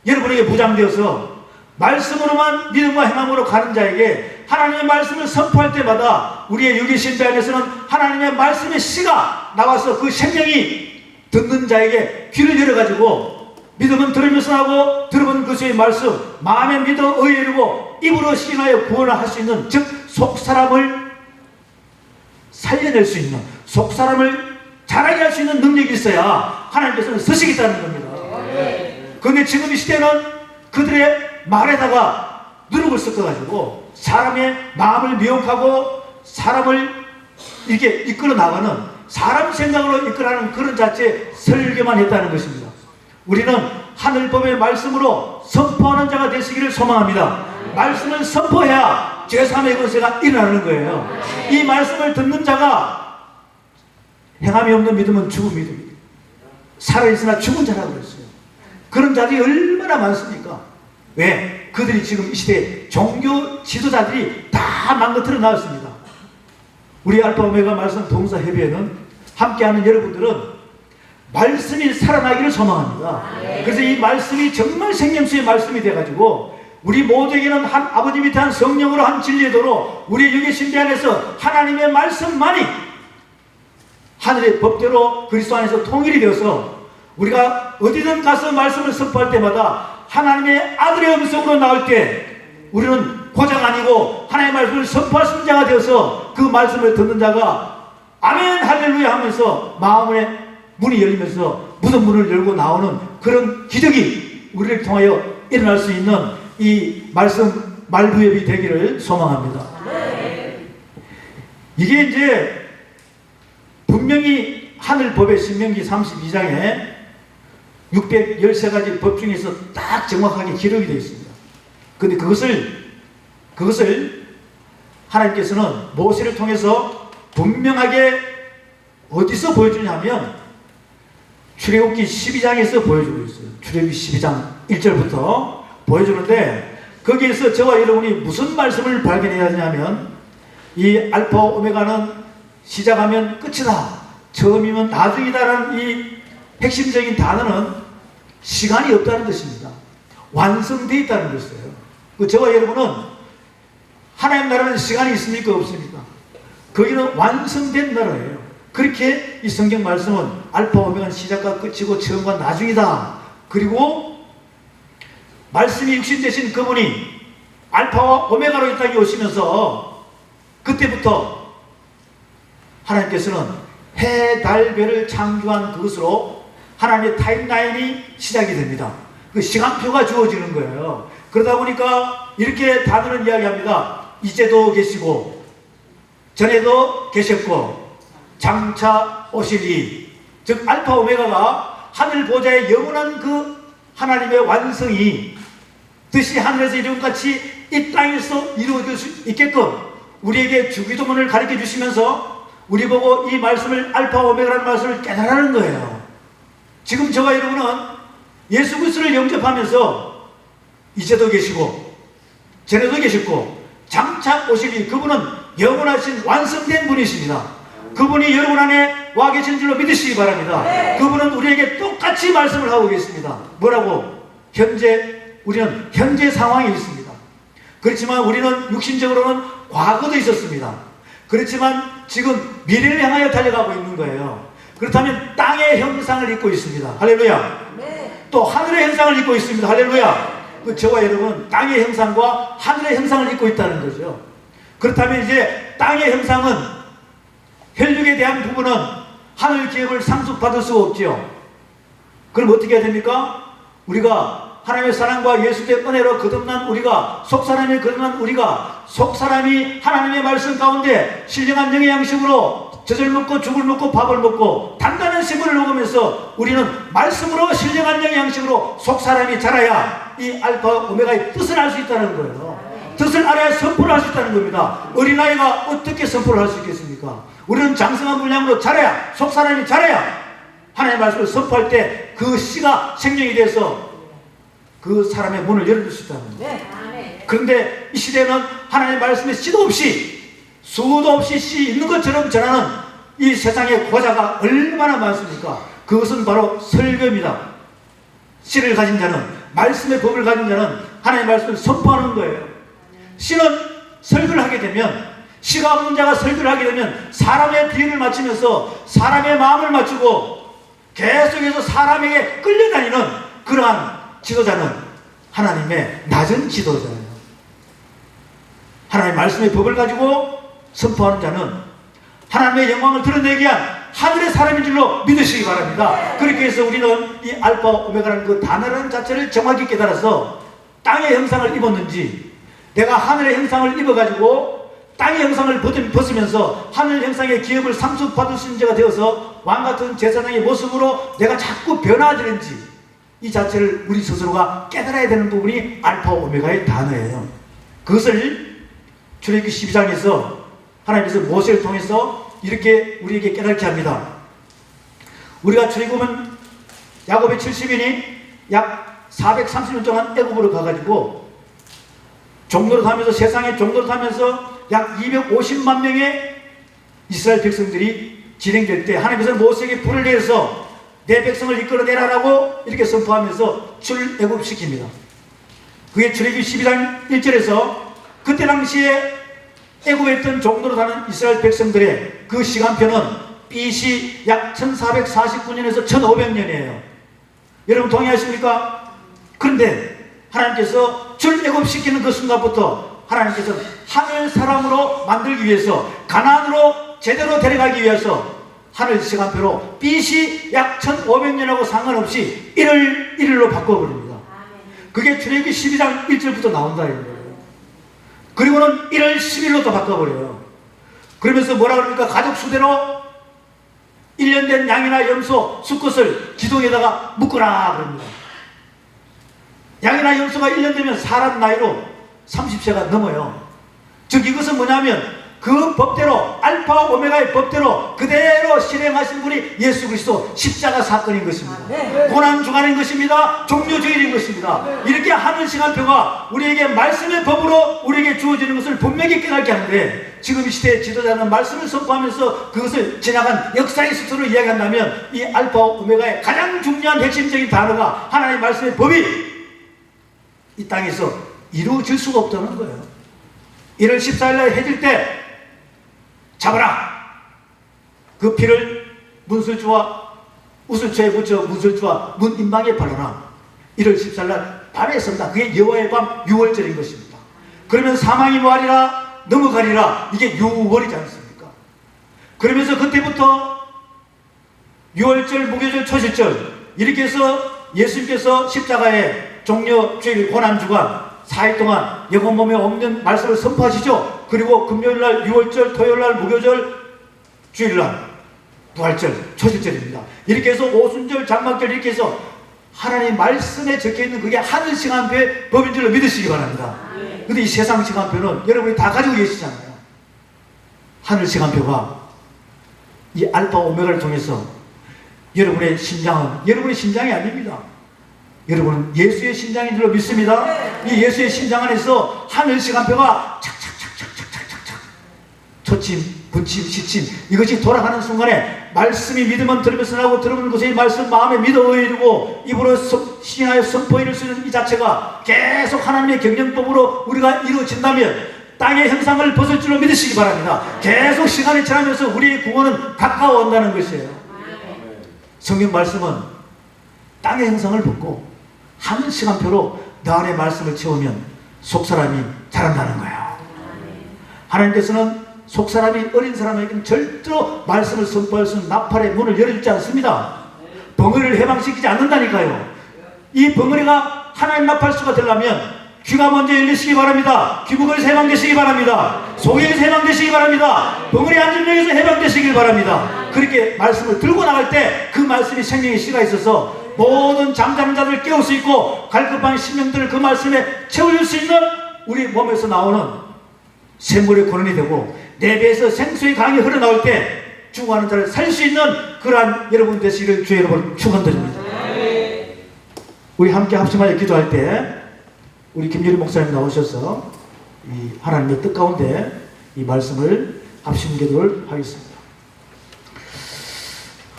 Speaker 5: 여러분에게 무장되어서 말씀으로만 믿음과 행함으로 가는 자에게 하나님의 말씀을 선포할 때마다 우리의 유기신배 안에서는 하나님의 말씀의 씨가 나와서 그 생명이 듣는 자에게 귀를 열어가지고 믿음은 들으면서 하고 들으면 그것의 말씀 마음에 믿어 의뢰하고 입으로 시인하여 구원을 할 수 있는, 즉 속사람을 살려낼 수 있는, 속사람을 자라게 할 수 있는 능력이 있어야 하나님께서는 쓰시겠다는 겁니다. 그런데 지금 이 시대는 그들의 말에다가 누룩을 섞어가지고 사람의 마음을 미혹하고 사람을 이렇게 이끌어 나가는, 사람 생각으로 이끌어가는 그런 자체의 설교만 했다는 것입니다. 우리는 하늘법의 말씀으로 선포하는 자가 되시기를 소망합니다. 말씀을 선포해야 죄사함의 권세가 일어나는 거예요. 이 말씀을 듣는 자가 행함이 없는 믿음은 죽은 믿음입니다. 살아있으나 죽은 자라고 그랬어요. 그런 자들이 얼마나 많습니까? 왜? 그들이 지금 이 시대에 종교 지도자들이 다 망가뜨려 나왔습니다. 우리 알파 오메가 말씀 동사 협의회는 함께하는 여러분들은 말씀이 살아나기를 소망합니다. 그래서 이 말씀이 정말 생명수의 말씀이 돼가지고 우리 모두에게는 한 아버지 밑에 한 성령으로 한 진리의 도로 우리의 육의 신비 안에서 하나님의 말씀만이 하늘의 법대로 그리스도 안에서 통일이 되어서 우리가 어디든 가서 말씀을 선포할 때마다 하나님의 아들의 음성으로 나올 때 우리는 고작 아니고 하나님의 말씀을 선포할 수 있는 자가 되어서 그 말씀을 듣는 자가 아멘 할렐루야 하면서 마음의 문이 열리면서 무덤 문을 열고 나오는 그런 기적이 우리를 통하여 일어날 수 있는 이 말씀 말부협이 되기를 소망합니다. 이게 이제 분명히 하늘법의 신명기 32장에 613가지 법 중에서 딱 정확하게 기록이 되어 있습니다. 그런데 그것을 하나님께서는 모세를 통해서 분명하게 어디서 보여주냐면 출애굽기 12장에서 보여주고 있어요. 출애굽기 12장 1절부터 보여주는데 거기에서 저와 여러분이 무슨 말씀을 발견해야 하냐면 이 알파 오메가는 시작하면 끝이다, 처음이면 나중이다라는 이 핵심적인 단어는 시간이 없다는 것입니다. 완성되어 있다는 것이에요. 저와 여러분은 하나님 나라는 시간이 있습니까? 없습니까? 거기는 완성된 나라예요. 그렇게 이 성경 말씀은 알파 오메가는 시작과 끝이고 처음과 나중이다. 그리고 말씀이 육신되신 그분이 알파와 오메가로 이 땅에 오시면서 그때부터 하나님께서는 해, 달, 별을 창조한 그것으로 하나님의 타임라인이 시작이 됩니다. 그 시간표가 주어지는 거예요. 그러다 보니까 이렇게 단어는 이야기합니다. 이제도 계시고 전에도 계셨고 장차 오시리. 즉 알파 오메가가 하늘 보좌의 영원한 그 하나님의 완성이 뜻이 하늘에서 이룬 같이 이 땅에서 이루어질 수 있게끔 우리에게 주기도문을 가르쳐 주시면서 우리 보고 이 말씀을 알파 오메가라는 말씀을 깨달으라는 거예요. 지금 저와 여러분은 예수 그리스도를 영접하면서 이제도 계시고 전에도 계셨고 장차 오시니 그분은 영원하신 완성된 분이십니다. 그분이 여러분 안에 와 계신 줄로 믿으시기 바랍니다. 그분은 우리에게 똑같이 말씀을 하고 계십니다. 뭐라고? 우리는 현재 상황이 있습니다. 그렇지만 우리는 육신적으로는 과거도 있었습니다. 그렇지만 지금 미래를 향하여 달려가고 있는 거예요. 그렇다면 땅의 형상을 입고 있습니다. 할렐루야. 또 하늘의 형상을 입고 있습니다. 할렐루야. 저와 여러분 땅의 형상과 하늘의 형상을 입고 있다는 거죠. 그렇다면 이제 땅의 형상은 혈육에 대한 부분은 하늘 기업을 상속받을 수가 없지요. 그럼 어떻게 해야 됩니까? 우리가 하나님의 사랑과 예수의 은혜로 거듭난 우리가, 속사람이 거듭난 우리가, 속사람이 하나님의 말씀 가운데 신령한 영의 양식으로 젖을 먹고 죽을 먹고 밥을 먹고 단단한 식물을 먹으면서 우리는 말씀으로 신령한 영의 양식으로 속사람이 자라야 이 알파 오메가의 뜻을 알 수 있다는 거예요. 뜻을 알아야 선포를 할 수 있다는 겁니다. 어린아이가 어떻게 선포를 할 수 있겠습니까? 우리는 장성한 분량으로 자라야, 속사람이 자라야 하나님의 말씀을 선포할 때 그 씨가 생명이 돼서 그 사람의 문을 열어줄 수 있다는 겁니다. 그런데 이 시대는 하나님의 말씀에 씨도 없이 수도 없이 씨 있는 것처럼 전하는 이 세상의 고자가 얼마나 많습니까? 그것은 바로 설교입니다. 씨를 가진 자는, 말씀의 법을 가진 자는 하나님의 말씀을 선포하는 거예요. 씨는 설교를 하게 되면, 씨가 없는 자가 설교를 하게 되면 사람의 비유를 맞추면서 사람의 마음을 맞추고 계속해서 사람에게 끌려다니는 그러한 지도자는 하나님의 낮은 지도자예요. 하나님의 말씀의 법을 가지고 선포하는 자는 하나님의 영광을 드러내기 위한 하늘의 사람인 줄로 믿으시기 바랍니다. 그렇게 해서 우리는 이 알파 오메가라는 그 단어라는 자체를 정확히 깨달아서 땅의 형상을 입었는지, 내가 하늘의 형상을 입어가지고 땅의 형상을 벗으면서 하늘 형상의 기업을 상속받을 수 있는 자가 되어서 왕같은 제사장의 모습으로 내가 자꾸 변화되는지, 이 자체를 우리 스스로가 깨달아야 되는 부분이 알파 오메가의 단어예요. 그것을 출애굽기 12장에서 하나님께서 모세를 통해서 이렇게 우리에게 깨닫게 합니다. 우리가 출애굽은 야곱의 70인이 약 430년 동안 애굽으로 가가지고 종노릇 하면서, 세상에 종노릇 하면서 약 250만 명의 이스라엘 백성들이 진행될 때 하나님께서 모세에게 불을 내려서 내 백성을 이끌어내라라고 이렇게 선포하면서 출애굽시킵니다. 그게 출애굽기 12장 1절에서 그때 당시에 애굽에 있던 종노릇 하는 이스라엘 백성들의 그 시간표는 BC 약 1449년에서 1500년이에요. 여러분 동의하십니까? 그런데 하나님께서 출애굽시키는 그 순간부터 하나님께서 하늘 사람으로 만들기 위해서, 가나안으로 제대로 데려가기 위해서 하늘 시간표로 BC 약 1500년하고 상관없이 1월 1일로 바꿔버립니다. 그게 출애굽기 12장 1절부터 나온다 이거예요. 그리고는 1월 10일로 또 바꿔버려요. 그러면서 뭐라 그럽니까? 가족 수대로 1년 된 양이나 염소, 수컷을 기둥에다가 묶어라 그럽니다. 양이나 염소가 1년 되면 사람 나이로 30세가 넘어요. 즉 이것은 뭐냐면 그 법대로, 알파 오메가의 법대로 그대로 실행하신 분이 예수 그리스도 십자가 사건인 것입니다. 고난주간인 것입니다. 종료주일인 것입니다. 이렇게 하늘 시간표가 우리에게 말씀의 법으로 우리에게 주어지는 것을 분명히 깨닫게 하는데, 지금 이 시대의 지도자는 말씀을 선포하면서 그것을 지나간 역사의 숫자로 이야기한다면 이 알파 오메가의 가장 중요한 핵심적인 단어가 하나님의 말씀의 법이 이 땅에서 이루어질 수가 없다는 거예요. 1월 14일날 해질 때 잡아라! 그 피를 문술주와 우슬초에 묻혀 문술주와 문 인방에 바르라. 1월 14일날 밤에 쏜다. 그게 여호와의 밤 6월절인 것입니다. 그러면 사망이 뭐하리라? 넘어가리라. 이게 6월이지 않습니까? 그러면서 그때부터 6월절, 무교절, 초실절 이렇게 해서 예수님께서 십자가의 종료주일 고난주간 4일 동안 영혼 몸에 없는 말씀을 선포하시죠. 그리고 금요일날, 유월절, 토요일날, 무교절, 주일날, 부활절, 초실절입니다. 이렇게 해서 오순절, 장막절 이렇게 해서 하나님 말씀에 적혀있는 그게 하늘 시간표의 법인 줄로 믿으시기 바랍니다. 근데 이 세상 시간표는 여러분이 다 가지고 계시잖아요. 하늘 시간표가 이 알파 오메가를 통해서 여러분의 심장은 여러분의 심장이 아닙니다. 여러분은 예수의 심장인 줄로 믿습니다. 이 예수의 심장 안에서 하늘 시간표가 착착착착착착착 초침, 분침, 시침 이것이 돌아가는 순간에 말씀이 믿으면 들으면서 나고 들으면 것이 말씀 마음에 믿어 의해주고 입으로 시인하여 선포해낼 수 있는 이 자체가 계속 하나님의 경영법으로 우리가 이루어진다면 땅의 형상을 벗을 줄로 믿으시기 바랍니다. 계속 시간이 지나면서 우리의 구원은 가까워온다는 것이에요. 성경 말씀은 땅의 형상을 벗고 하늘 시간표로 너 안에 말씀을 채우면 속사람이 자란다는 거예요. 하나님께서는 속사람이 어린 사람에게는 절대로 말씀을 선포할 수 있는 나팔의 문을 열어주지 않습니다. 벙어리를 해방시키지 않는다니까요. 이 벙어리가 하나님 나팔수가 되려면 귀가 먼저 열리시기 바랍니다. 귀부걸에서 해방되시기 바랍니다. 속에서 해방되시기 바랍니다. 벙어리 안전력에서 해방되시길 바랍니다. 그렇게 말씀을 들고 나갈 때 그 말씀이 생명의 씨가 있어서 모든 잠자는 자들을 깨울 수 있고 갈급한 심령들을 그 말씀에 채워줄 수 있는 우리 몸에서 나오는 샘물의 근원이 되고 내 배에서 생수의 강이 흘러나올 때 죽어가는 자를 살릴 수 있는 그러한 여러분 되시기를 주의 여러분 축원드립니다. 우리 함께 합심하여 기도할 때 우리 김유리 목사님 나오셔서 이 하나님의 뜻 가운데 이 말씀을 합심 기도를 하겠습니다.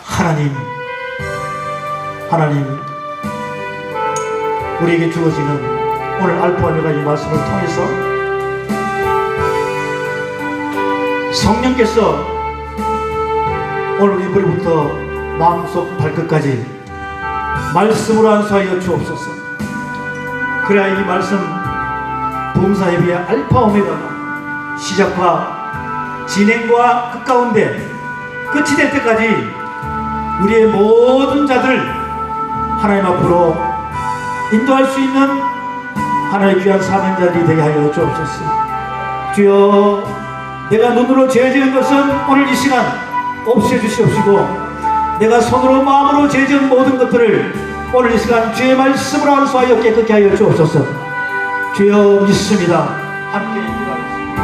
Speaker 5: 하나님 우리에게 주어지는 오늘 알파 오메가 이 말씀을 통해서 성령께서 오늘 우리 머리부터 마음속 발끝까지 말씀으로 안수하여 주옵소서. 그래야 이 말씀 봉사협의의 알파 오메가가 시작과 진행과 그 가운데 끝이 될 때까지 우리의 모든 자들 하나님 앞으로 인도할 수 있는 하나님의 귀한 사명자들이 되게 하여 주옵소서. 주여 내가 눈으로 죄 지은 것은 오늘 이 시간 없애주시옵시고 내가 손으로 마음으로 죄 지은 모든 것들을 오늘 이 시간 주의 말씀으로 안수하여 깨끗게 하여 주옵소서. 주여 믿습니다. 함께 기도하겠습니다.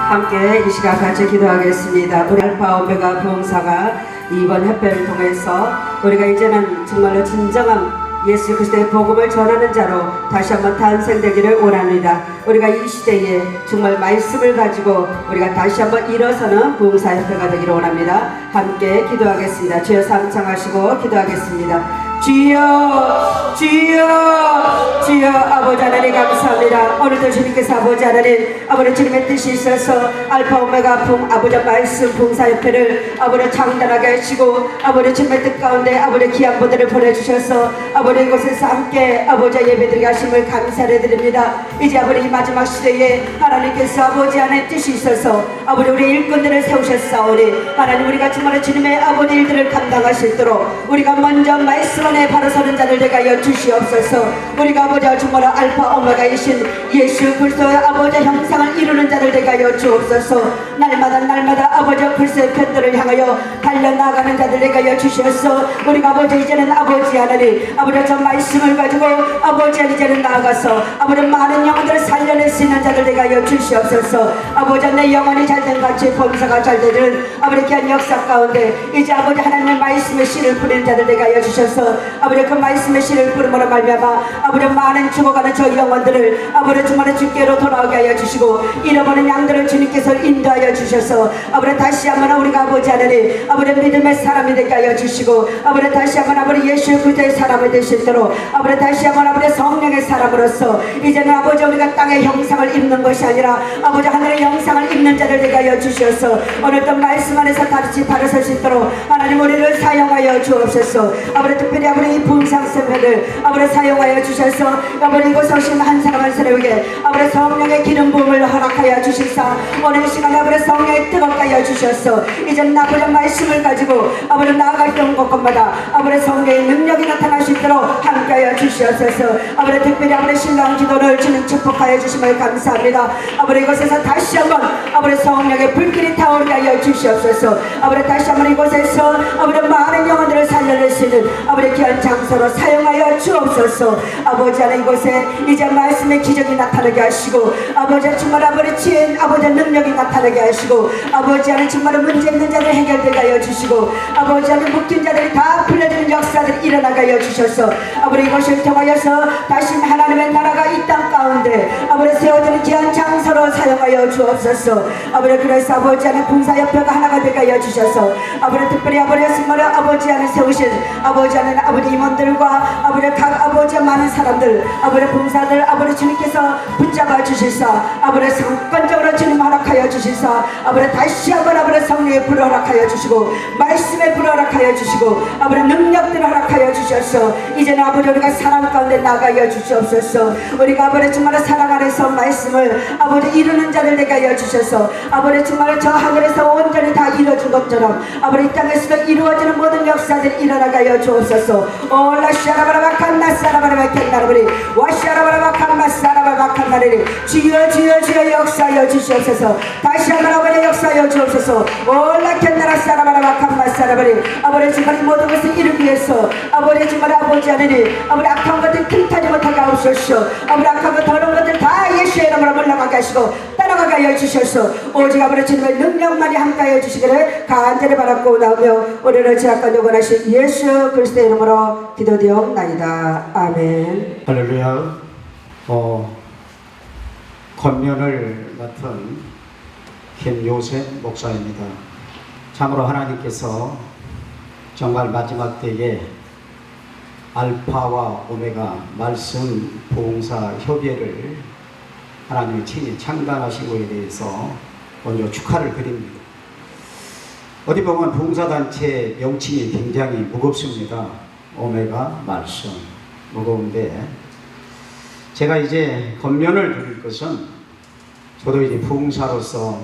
Speaker 2: 함께 이 시간 같이 기도하겠습니다. 우리 알파 오메가 봉사가 이번 협회를 통해서 우리가 이제는 정말로 진정한 예수 그리스도의 복음을 전하는 자로 다시 한번 탄생되기를 원합니다. 우리가 이 시대에 정말 말씀을 가지고 우리가 다시 한번 일어서는 봉사협회가 되기를 원합니다. 함께 기도하겠습니다. 주여 삼창하시고 기도하겠습니다. 주여 주여 주여 아버지 하나님 감사합니다. 오늘도 주님께서 아버지 하나님 아버지 주님의 뜻이 있어서 알파 오메가 아버지 말씀 봉사협회를 아버지 창단하게 하시고 아버지 주님의 뜻 가운데 아버지 귀한 분들을 보내주셔서 아버지 이곳에서 함께 아버지 예배드리게 하심을 감사를 드립니다. 이제 아버지 이 마지막 시대에 하나님께서 아버지 하나님 뜻이 있어서 아버지 우리 일꾼들을 세우셨사오니 하나님 우리가 정말 주님의 아버지 일들을 감당할 수 있도록 우리가 먼저 말씀 안에 바로 서는 자들 되게 하여 주시옵소서. 우리가 아버지 정말 알파 오메가이신 예수 그리스도의 아버지 형상을 이루는 자들 되게 하여 주옵소서. 날마다 아버지 그리스도의 편들을 향하여 달려나가는 자들 되게 하여 주시옵소서. 우리가 아버지 이제는 아버지 하나님 아버지 저 말씀을 가지고 아버지 이제는 나아가서 아버지 많은 영혼들을 살려낼 수 있는 자들 되게 하여 주시옵소서. 아버지 내 영혼이 잘된 같이 범사가 잘되는 아버지 귀한 역사 가운데 이제 아버지 하나님의 말씀의 씨를 뿌리는 자들 되게 하여 주셔서 아버지 그 말씀의 씨를 뿌림으로 말미암아 아버지 많은 죽어가는 저 영혼들을 아버지 주말에 주께로 돌아오게 하여 주시고 잃어버린 양들을 주님께서 인도하여 주셔서 아버지 다시 한번 우리가 아버지 하나님 아버지 믿음의 사람이 되게 하여 주시고 아버지 다시 한번 아버지 예수 그리스도의 사람이 되시도록 아버지 다시 한번 아버지 성령의 사람으로서 이제는 아버지 우리가 땅의 형상을 입는 것이 아니라 아버지 하늘의
Speaker 3: 영상을 읽는 자들 되게 하여 주시옵소서. 오늘도 말씀 안에서 다르지 바로 설 수 있도록 하나님 우리를 사용하여 주옵소서. 아버지 특별히 아버지 이 분상센터를 아버지 사용하여 주셔서 아버지 이곳 오신 한 사람 한 사람에게 아버지 성령의 기름 부음을 허락하여 주시사 오늘 이 시간에 아버지 성령의 뜨겁게 하여 주셔서 이제 아버지 말씀을 가지고 아버지 나아갈 때 온 곳곳마다 아버지 성령의 능력이 나타날 수 있도록 함께하여 주시옵소서. 아버지 특별히 아버지 신랑 기도를 주님 축복하여 주심을 감사합니다. 아버지 이곳에서 다시 한번 아버지 성령의 불길이 타오르게 하여 주시옵소서. 아버지 다시 한번 이곳에서 아버지 많은 영혼들을 살려낼 수 있는 아버지 귀한 장소로 사용하여 주옵소서. 아버지 하나님 이곳에 이제 말씀의 기적이 나타나게 하시고 아버지 정말 아버지 지혜 아버지 능력이 나타나게 하시고 아버지 하나님 정말 문제 있는 자들 해결되게 하여 주시고 아버지 하나님 묶인 자들이 다 풀려지는 역사들이 일어나게 하여 주셔서 아버지 이것을 통하여서 다시 하나님의 나라가 이 땅 가운데 아버지 세워지는 귀한 장소로 사용하여 주옵소서. 아버지 그래서 아버지 하나님 봉사협회가 하나가 되게 하여 주셔서 아버지 특별히 아버지 정말 아버지 하나님 세우신 아버지 하나님 아버지 임원들과 아버지 각 아버지 많은 사람들 아버지 봉사들 아버지 주님께서 붙잡아 주실사 아버지 상권적으로 주님 허락하여 주실사 아버지 다시 한번 아버지 성령의 불을 허락하여 주시고 말씀의 불을 허락하여 주시고 아버지 능력들을 허락하여 주셔서 이제는 아버지 우리가 사랑 가운데 나가여 주시옵소서. 우리가 아버지 정말 사랑 안에서 말씀을 아버지 이루는 자를 되게 하여 주셔서 아버지 정말 저 하늘에서 온전히 다 이루어진 것처럼 아버지 이 땅에서도 이루어지는 모든 역사들이 일어나게 하여 주옵소서. 올라샤라바라바칸나사라바라바켄나라버리 와샤라바라바칸나사라바라바칸나리리 주여 주여 주여 역사하여 주시옵소서. 다시 한번 아버지 역사하여 주옵소서. 올라켄나라사라바라바칸나사라바리 아버지 정말 이 모든 것을 이루기 위해서 아버지 정말 아버지 하느님 아버지 악한 것들 틈타지 못하게 하옵소서. 아버지 악한 것 더러운 것들 다 예수의 이름으로 물러가게 하시고 따라가게 하여 주셔서 오직 아버지 주님의 능력만이 함께하여 주시기를 간절히 바라고 나오며 오늘을 제약과 영원하신 예수 그리스도의 이름으로 기도되옵나이다. 아멘.
Speaker 6: 할렐루야. 권면을 맡은 김요셉 목사입니다. 참으로 하나님께서 정말 마지막 때에 알파와 오메가 말씀 봉사 협의회를 하나님이 친히 창단하신 것에 대해서 먼저 축하를 드립니다. 어디 보면 봉사단체 명칭이 굉장히 무겁습니다. 오메가 말씀 무거운데 제가 이제 권면을 드릴 것은 저도 이제 봉사로서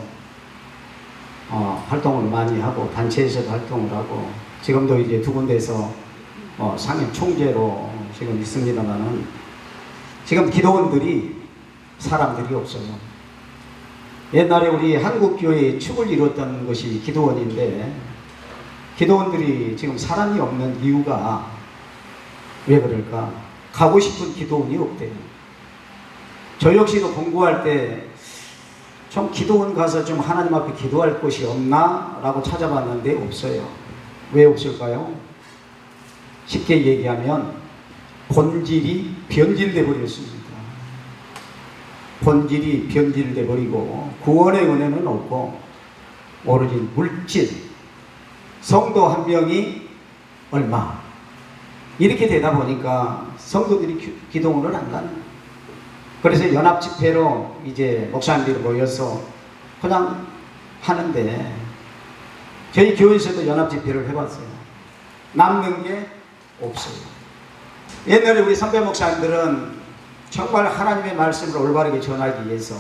Speaker 6: 활동을 많이 하고 단체에서도 활동을 하고 지금도 이제 두 군데에서 상임 총재로 지금 있습니다만은 지금 기도원들이 사람들이 없어요. 옛날에 우리 한국교회의 축을 이뤘던 것이 기도원인데 기도원들이 지금 사람이 없는 이유가 왜 그럴까? 가고 싶은 기도원이 없대요. 저 역시도 공부할 때 좀 기도원 가서 좀 하나님 앞에 기도할 곳이 없나? 라고 찾아봤는데 없어요. 왜 없을까요? 쉽게 얘기하면 본질이 변질돼 버렸습니다. 본질이 변질돼 버리고 구원의 은혜는 없고 오로지 물질, 성도 한 명이 얼마 이렇게 되다 보니까 성도들이 기도원을 안 가는 거예요. 그래서 연합집회로 이제 목사님들이 모여서 그냥 하는데 저희 교회에서도 연합집회를 해봤어요. 남는 게 없어요. 옛날에 우리 선배 목사님들은 정말 하나님의 말씀을 올바르게 전하기 위해서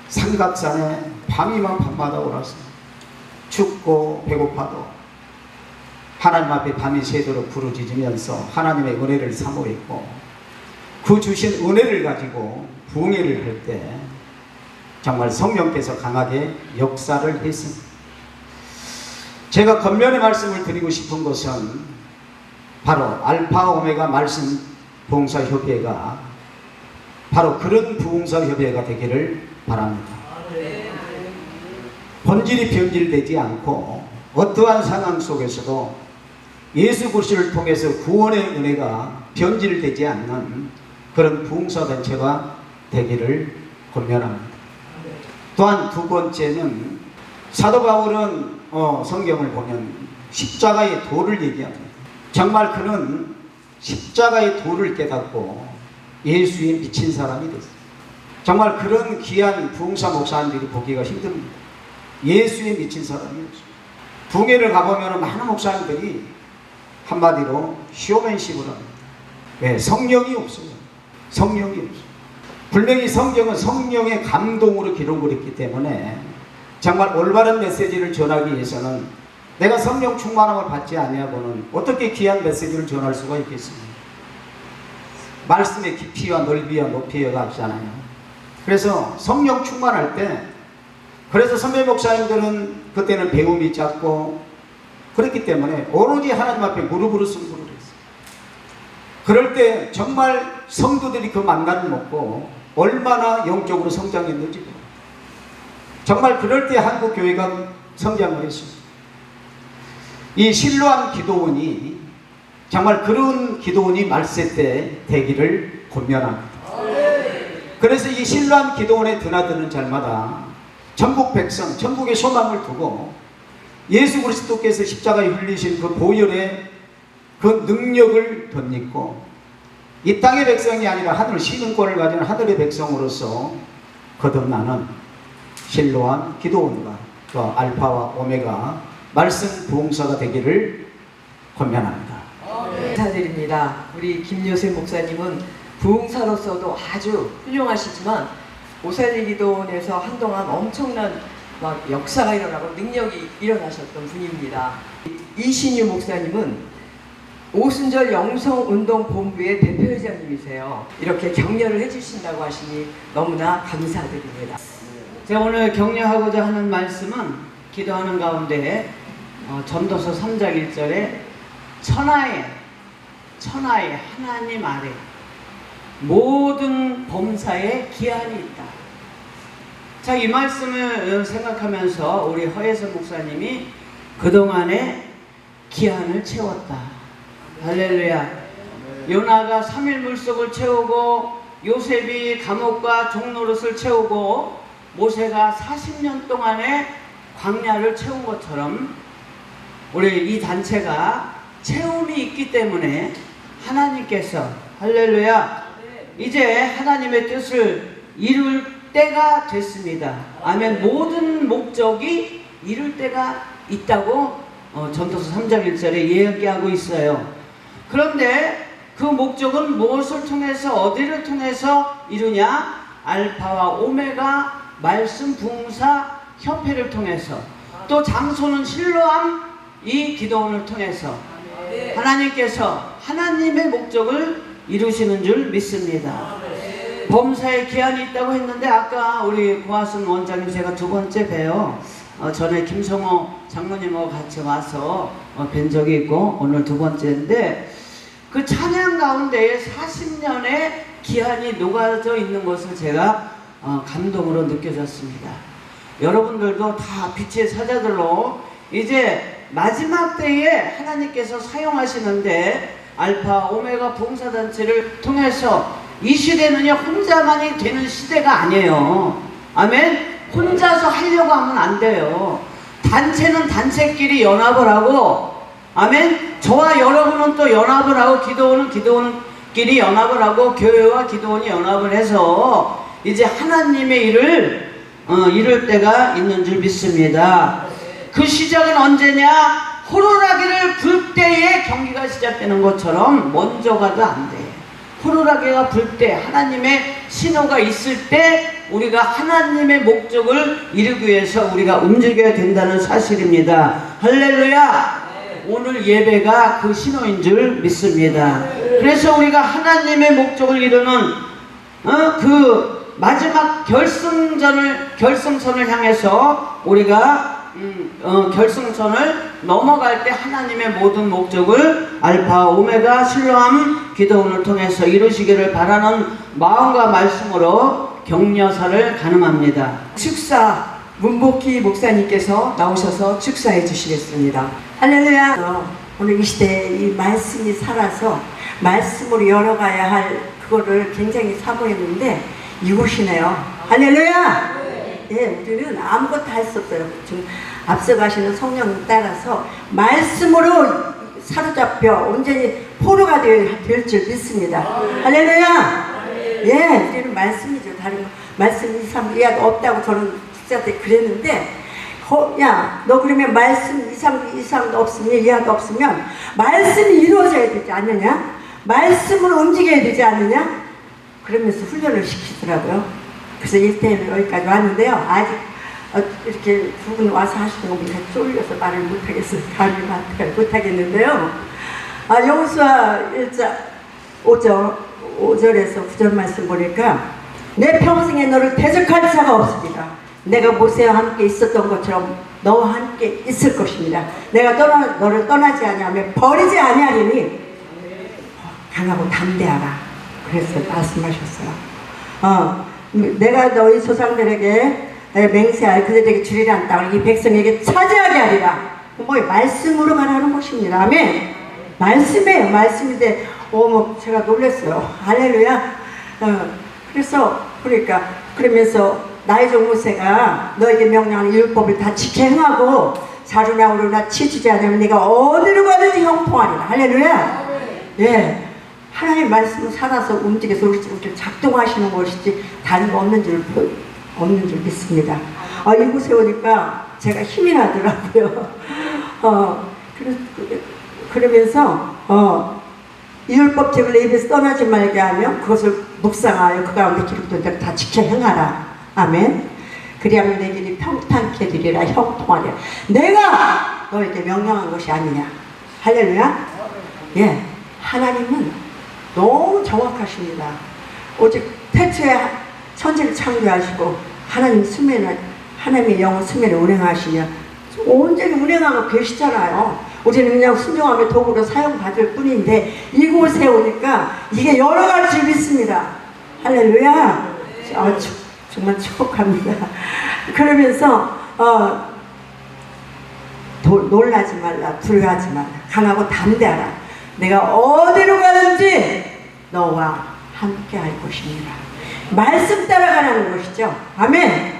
Speaker 6: 삼각산에 밤이면 밤마다 오랐어요. 춥고 배고파도 하나님 앞에 밤이 새도록 부르짖으면서 하나님의 은혜를 사모했고 그 주신 은혜를 가지고 부흥회를 할 때 정말 성령께서 강하게 역사를 했습니다. 제가 겉면의 말씀을 드리고 싶은 것은 바로 알파 오메가 말씀 봉사협회가 바로 그런 부흥사협회가 되기를 바랍니다. 본질이 변질되지 않고 어떠한 상황 속에서도 예수 그리스도를 통해서 구원의 은혜가 변질되지 않는 그런 부흥사단체가 되기를 권면합니다. 또한 두 번째는 사도 바울은 성경을 보면 십자가의 도를 얘기합니다. 정말 그는 십자가의 도를 깨닫고 예수에 미친 사람이 됐어요. 정말 그런 귀한 부흥사 목사님들이 보기가 힘듭니다. 예수에 미친 사람이 없어요. 부흥회를 가보면 많은 목사님들이 한마디로 쇼맨십을 합니다. 왜? 성령이 없어요. 성령이 없어요. 분명히 성경은 성령의 감동으로 기록을 했기 때문에 정말 올바른 메시지를 전하기 위해서는 내가 성령 충만함을 받지 아니하고는 어떻게 귀한 메시지를 전할 수가 있겠습니까? 말씀의 깊이와 넓이와 높이가 없잖아요. 그래서 성령 충만할 때, 그래서 선배 목사님들은 그때는 배움이 작고 그렇기 때문에 오로지 하나님 앞에 무릎으로 승부를 했어요. 그럴 때 정말 성도들이 그 만나를 먹고 얼마나 영적으로 성장했는지 몰라요. 정말 그럴 때 한국 교회가 성장을 했습니다. 이 실로암 기도원이 정말 그런 기도원이 말세 때 되기를 권면합니다. 그래서 이 실로암 기도원에 드나드는 자마다 전국 백성, 전국의 소망을 두고 예수 그리스도께서 십자가에 흘리신 그 보혈의 그 능력을 덧입고 이 땅의 백성이 아니라 하늘 시민권을 가진 하늘의 백성으로서 거듭나는 실로암 기도원과 또 알파와 오메가 말씀 부흥사가 되기를 권면합니다.
Speaker 2: 감사드립니다. 우리 김요셉 목사님은 부흥사로서도 아주 훌륭하시지만 오살리 기도원에서 한동안 엄청난 막 역사가 일어나고 능력이 일어나셨던 분입니다. 이신유 목사님은 오순절 영성운동본부의 대표회장님이세요. 이렇게 격려를 해주신다고 하시니 너무나 감사드립니다.
Speaker 7: 제가 오늘 격려하고자 하는 말씀은 기도하는 가운데 전도서 3장 1절에 천하에 하나님 아래 모든 범사에 기한이 있다. 자, 이 말씀을 생각하면서 우리 허예선 목사님이 그동안에 기한을 채웠다. 할렐루야. 요나가 3일 물속을 채우고 요셉이 감옥과 종노릇을 채우고 모세가 40년 동안에 광야를 채운 것처럼 우리 이 단체가 채움이 있기 때문에 하나님께서 할렐루야 이제 하나님의 뜻을 이룰 때가 됐습니다. 아멘. 모든 목적이 이룰 때가 있다고 전도서 3장 1절에 이야기하고 있어요. 그런데 그 목적은 무엇을 통해서 어디를 통해서 이루냐? 알파와 오메가 말씀 부흥사 협회를 통해서 또 장소는 실로암 이 기도원을 통해서 하나님께서 하나님의 목적을 이루시는 줄 믿습니다. 범사에 기한이 있다고 했는데 아까 우리 고하순 원장님 제가 두 번째 뵈요. 전에 김성호 장모님하고 같이 와서 뵌 적이 있고 오늘 두 번째인데 그 찬양 가운데에 40년의 기한이 녹아져 있는 것을 제가 감동으로 느껴졌습니다. 여러분들도 다 빛의 사자들로 이제 마지막 때에 하나님께서 사용하시는데 알파 오메가 봉사단체를 통해서 이 시대는요 혼자만이 되는 시대가 아니에요. 아멘. 혼자서 하려고 하면 안 돼요. 단체는 단체끼리 연합을 하고 아멘. 저와 여러분은 또 연합을 하고 기도원은 기도원끼리 연합을 하고 교회와 기도원이 연합을 해서 이제 하나님의 일을 이룰 때가 있는 줄 믿습니다. 그 시작은 언제냐? 호루라기를 불 때에 경기가 시작되는 것처럼 먼저 가도 안 돼. 호루라기가 불 때 하나님의 신호가 있을 때 우리가 하나님의 목적을 이루기 위해서 우리가 움직여야 된다는 사실입니다. 할렐루야. 오늘 예배가 그 신호인 줄 믿습니다. 그래서 우리가 하나님의 목적을 이루는 그 마지막 결승선을 향해서 우리가 결승선을 넘어갈 때 하나님의 모든 목적을 알파 오메가 실로암 기도원을 통해서 이루시기를 바라는 마음과 말씀으로 격려사를 가늠합니다.
Speaker 2: 축사 문복희 목사님께서 나오셔서 축사해 주시겠습니다.
Speaker 3: 할렐루야. 오늘 이 시대에 이 말씀이 살아서 말씀으로 열어가야 할 그거를 굉장히 사모했는데 이곳이네요. 할렐루야. 예, 우리는 아무것도 할 수 없어요. 지금 앞서가시는 성령님 따라서 말씀으로 사로잡혀 온전히 포로가 될 줄 믿습니다. 할렐루야. 예, 우리는 말씀이죠. 다른 거 말씀 2, 3 이하가 없다고 저는 집사한테 그랬는데 야, 너 그러면 말씀 2, 3 이상도 없으면 이하도 없으면 말씀이 이루어져야 되지 않느냐? 말씀으로 움직여야 되지 않느냐? 그러면서 훈련을 시키더라고요. 그래서 1대1로 여기까지 왔는데요. 아직 이렇게 두 분 와서 하시는 거 보니까 쫄려서 말을 못하겠어요. 감이 못하겠는데요. 여호수아 1장 5절에서 9절 말씀 보니까 내 평생에 너를 대적할 자가 없으리라. 내가 모세와 함께 있었던 것처럼 너와 함께 있을 것입니다. 내가 너를 떠나지 아니하며 버리지 아니하리니 강하고 담대하라. 그래서 말씀하셨어요. 내가 너희 조상들에게 맹세할 그들에게 주리란 땅을 이 백성에게 차지하게 하리라. 뭐예요? 말씀으로 말하는 것입니다. 아멘. 말씀이에요. 말씀인데 제가 놀랐어요. 할렐루야. 그래서 그러면서 나의 종 모세가 너에게 명령하는 율법을 다 지켜 행하고 자루나 우루나 치주지 않으면 네가 어디로 가든지 형통하리라. 할렐루야. 예, 하나님의 말씀은 살아서 움직여서 우리를 작동하시는 것이지 다른 거 없는 줄 믿습니다. 이곳에 오니까 제가 힘이 나더라고요. 그러면서 이 율법책을 내 입에서 떠나지 말게 하며 그것을 묵상하여 그 가운데 기록된 대로 다 지켜 행하라. 아멘. 그리하면 내 길이 평탄케 되리라. 형통하리라. 내가 너에게 명령한 것이 아니냐. 할렐루야. 예, 하나님은 너무 정확하십니다. 오직 태초에 천지를 창조하시고 하나님의 영은 수면에 운행하시며 온전히 운행하고 계시잖아요. 우리는 그냥 순종하며 도구로 사용받을 뿐인데 이곳에 오니까 이게 여러 가지 믿습니다. 할렐루야. 정말 축복합니다. 그러면서 놀라지 말라, 두려워하지 말라, 강하고 담대하라. 내가 어디로 가든지 너와 함께 할 것입니다. 말씀 따라가라는 것이죠. 아멘.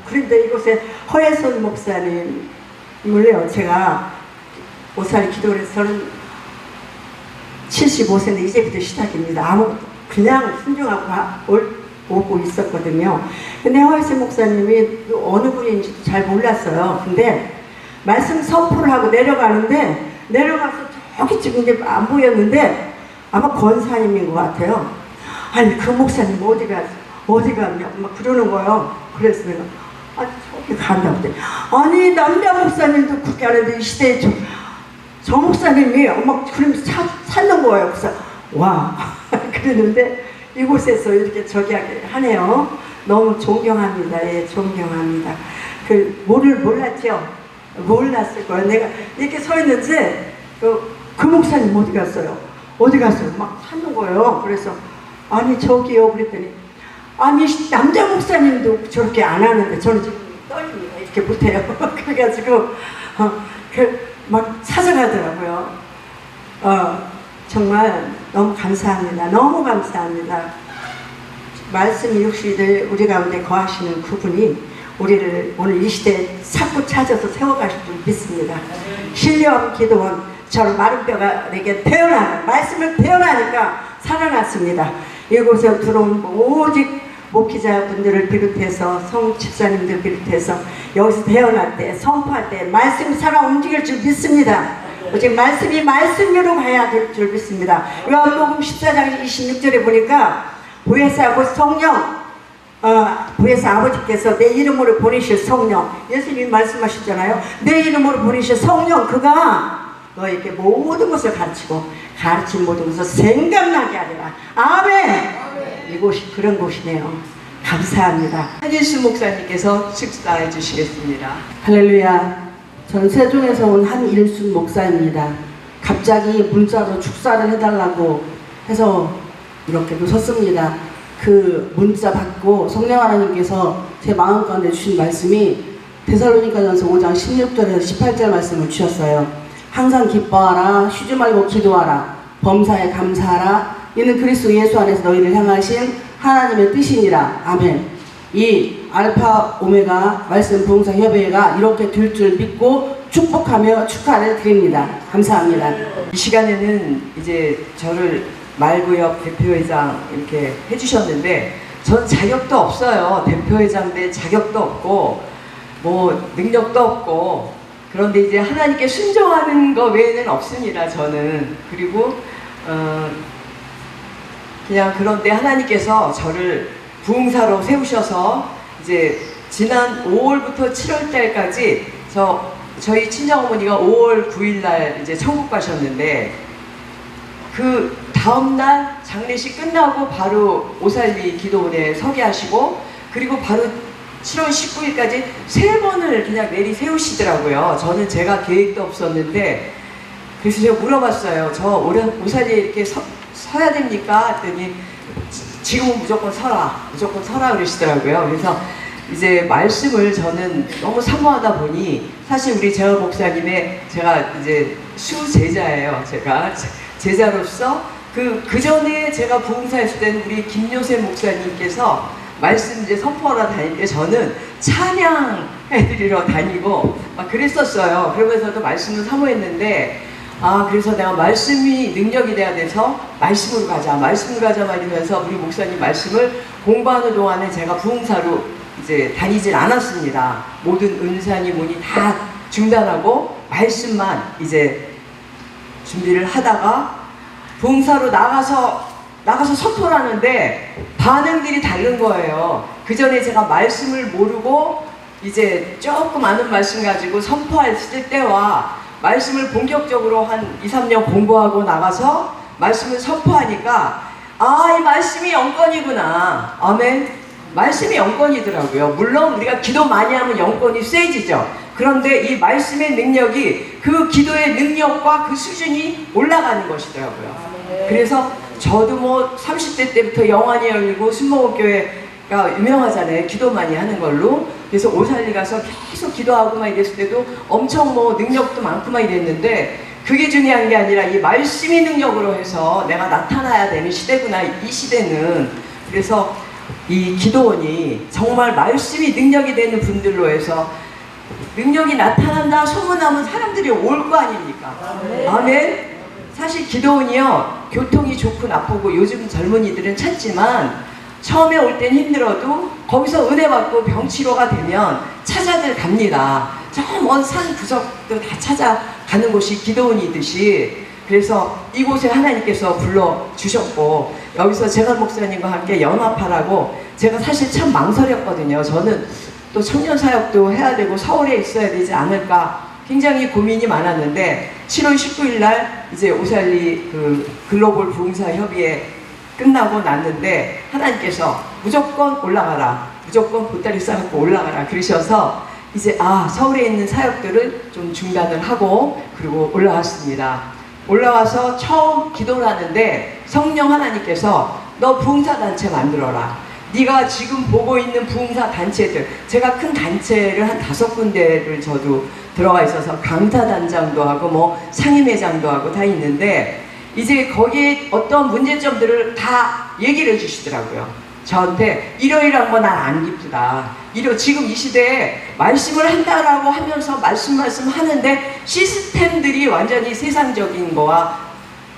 Speaker 3: 그런데 이곳에 허예선 목사님 몰래요. 제가 오사리 기도를 해서 저는 75세인데 이제부터 시작입니다. 아무것도 그냥 순종하고 오고 있었거든요. 근데 허예선 목사님이 어느 분인지도 잘 몰랐어요. 근데 말씀 선포를 하고 내려가서 저기 지금 이제 안 보였는데 아마 권사님인 것 같아요. 아니 그 목사님 어디 갔냐 막 그러는 거예요. 그래서 내가 저기 간다고 했더니 아니 남자 목사님도 그렇게 하는데 이 시대에 저 목사님이 막 그러면서 찾는 거예요. 그래서 와 그러는데 이곳에서 이렇게 저기 하네요. 너무 존경합니다. 예, 존경합니다. 몰랐죠? 몰랐을 거예요. 내가 이렇게 서 있는데 그 목사님 어디 갔어요? 막 찾는 거예요. 그래서 아니 저기요 그랬더니 아니 남자 목사님도 저렇게 안 하는데 저는 지금 떨립니다. 이렇게 못해요. 그래가지고 막 찾아가더라고요. 정말 너무 감사합니다. 너무 감사합니다. 말씀이 육신을 우리 가운데 거하시는 그분이 우리를 오늘 이 시대에 자꾸 찾아서 세워가실 줄 믿습니다. 신령 기도원 저는 마른 뼈가 내게 태어나는 말씀을 태어나니까 살아났습니다. 이곳에 들어온 오직 목회자분들을 비롯해서 성집사님들 비롯해서 여기서 태어날 때 선포할 때 말씀이 살아 움직일 줄 믿습니다. 오직 말씀이 말씀으로 가야 될 줄 믿습니다. 요한복음 14장 26절에 보니까 보혜사하고 성령 보혜사 아버지께서 내 이름으로 보내실 성령 예수님이 말씀하셨잖아요. 내 이름으로 보내실 성령 그가 너에게 모든 것을 가르치고 가르친 모든 것을 생각나게 하리라. 아멘. 이곳이 그런 곳이네요. 감사합니다.
Speaker 2: 한일수 목사님께서 식사해 주시겠습니다.
Speaker 8: 할렐루야. 저는 세종에서 온 한일순 목사입니다. 갑자기 문자로 축사를 해달라고 해서 이렇게 섰습니다. 그 문자 받고 성령 하나님께서 제 마음 가운데 주신 말씀이 데살로니가전서 5장 16절에서 18절 말씀을 주셨어요. 항상 기뻐하라, 쉬지 말고 기도하라, 범사에 감사하라. 이는 그리스도 예수 안에서 너희를 향하신 하나님의 뜻이니라. 아멘. 이 알파 오메가 말씀 부흥사 협의회가 이렇게 될 줄 믿고 축복하며 축하를 드립니다. 감사합니다.
Speaker 2: 이 시간에는 이제 저를 말구역 대표회장 이렇게 해주셨는데 전 자격도 없어요. 대표회장 될 자격도 없고 뭐 능력도 없고, 그런데 이제 하나님께 순종하는 거 외에는 없습니다. 저는. 그리고 그냥 그런데 하나님께서 저를 부흥사로 세우셔서 이제 지난 5월부터 7월 달까지 저희 친정어머니가 5월 9일 날 이제 천국 가셨는데, 그 다음날 장례식 끝나고 바로 오살리 기도원에 서게 하시고, 그리고 바로 7월 19일까지 3번을 그냥 내리 세우시더라고요. 저는 제가 계획도 없었는데, 그래서 제가 물어봤어요. 저 오살리에 이렇게 서야 됩니까? 했더니 지금은 무조건 서라 그러시더라고요. 그래서 이제 말씀을 저는 너무 사모하다 보니, 사실 우리 재화 목사님의 제가 이제 수제자예요. 제가 제자로서 그 전에 제가 부흥사했을 때는 우리 김요셉 목사님께서 말씀 이제 선포하러 다닐 때 저는 찬양해드리러 다니고 막 그랬었어요. 그러면서도 말씀을 사모했는데, 그래서 내가 말씀이 능력이 돼야 돼서 말씀으로 가자 말이면서 우리 목사님 말씀을 공부하는 동안에 제가 부흥사로 이제 다니질 않았습니다. 모든 은사니 뭐니 다 중단하고 말씀만 이제 준비를 하다가 부흥사로 나가서 선포를 하는데 반응들이 다른 거예요. 그 전에 제가 말씀을 모르고 이제 조금 아는 말씀 가지고 선포했을 때와 말씀을 본격적으로 한 2, 3년 공부하고 나가서 말씀을 선포하니까 이 말씀이 영권이구나. 아멘. 말씀이 영권이더라고요. 물론 우리가 기도 많이 하면 영권이 세지죠. 그런데 이 말씀의 능력이 그 기도의 능력과 그 수준이 올라가는 것이더라고요. 그래서 저도 뭐 30대 때부터 영안이 열리고 순목교회가 유명하잖아요. 기도 많이 하는 걸로. 그래서 오살리 가서 계속 기도하고 막 이랬을 때도 엄청 뭐 능력도 많고 막 이랬는데, 그게 중요한 게 아니라 이 말씀이 능력으로 해서 내가 나타나야 되는 시대구나, 이 시대는. 그래서 이 기도원이 정말 말씀이 능력이 되는 분들로 해서 능력이 나타난다 소문나면 사람들이 올 거 아닙니까? 아멘. 사실 기도원이요, 교통이 좋고 나쁘고 요즘 젊은이들은 찾지만 처음에 올 땐 힘들어도 거기서 은혜 받고 병치료가 되면 찾아들 갑니다. 저 먼 산 구석도 다 찾아가는 곳이 기도원이듯이. 그래서 이곳에 하나님께서 불러주셨고, 여기서 재관 목사님과 함께 연합하라고 제가 사실 참 망설였거든요. 저는 또 청년 사역도 해야 되고 서울에 있어야 되지 않을까 굉장히 고민이 많았는데, 7월 19일 날 이제 오살리 그 글로벌 부흥사 협의회 끝나고 났는데 하나님께서 무조건 올라가라, 무조건 보따리 싸갖고 올라가라 그러셔서 이제 서울에 있는 사역들을 좀 중단을 하고 그리고 올라왔습니다. 올라와서 처음 기도를 하는데 성령 하나님께서 너 부흥사 단체 만들어라. 네가 지금 보고 있는 부흥사 단체들, 제가 큰 단체를 한 5군데를 저도 들어가 있어서 강사단장도 하고 뭐 상임회장도 하고 다 있는데, 이제 거기에 어떤 문제점들을 다 얘기를 해주시더라고요. 저한테 이러이러한 거 난 안 기쁘다. 지금 이 시대에 말씀을 한다라고 하면서 말씀 하는데 시스템들이 완전히 세상적인 거와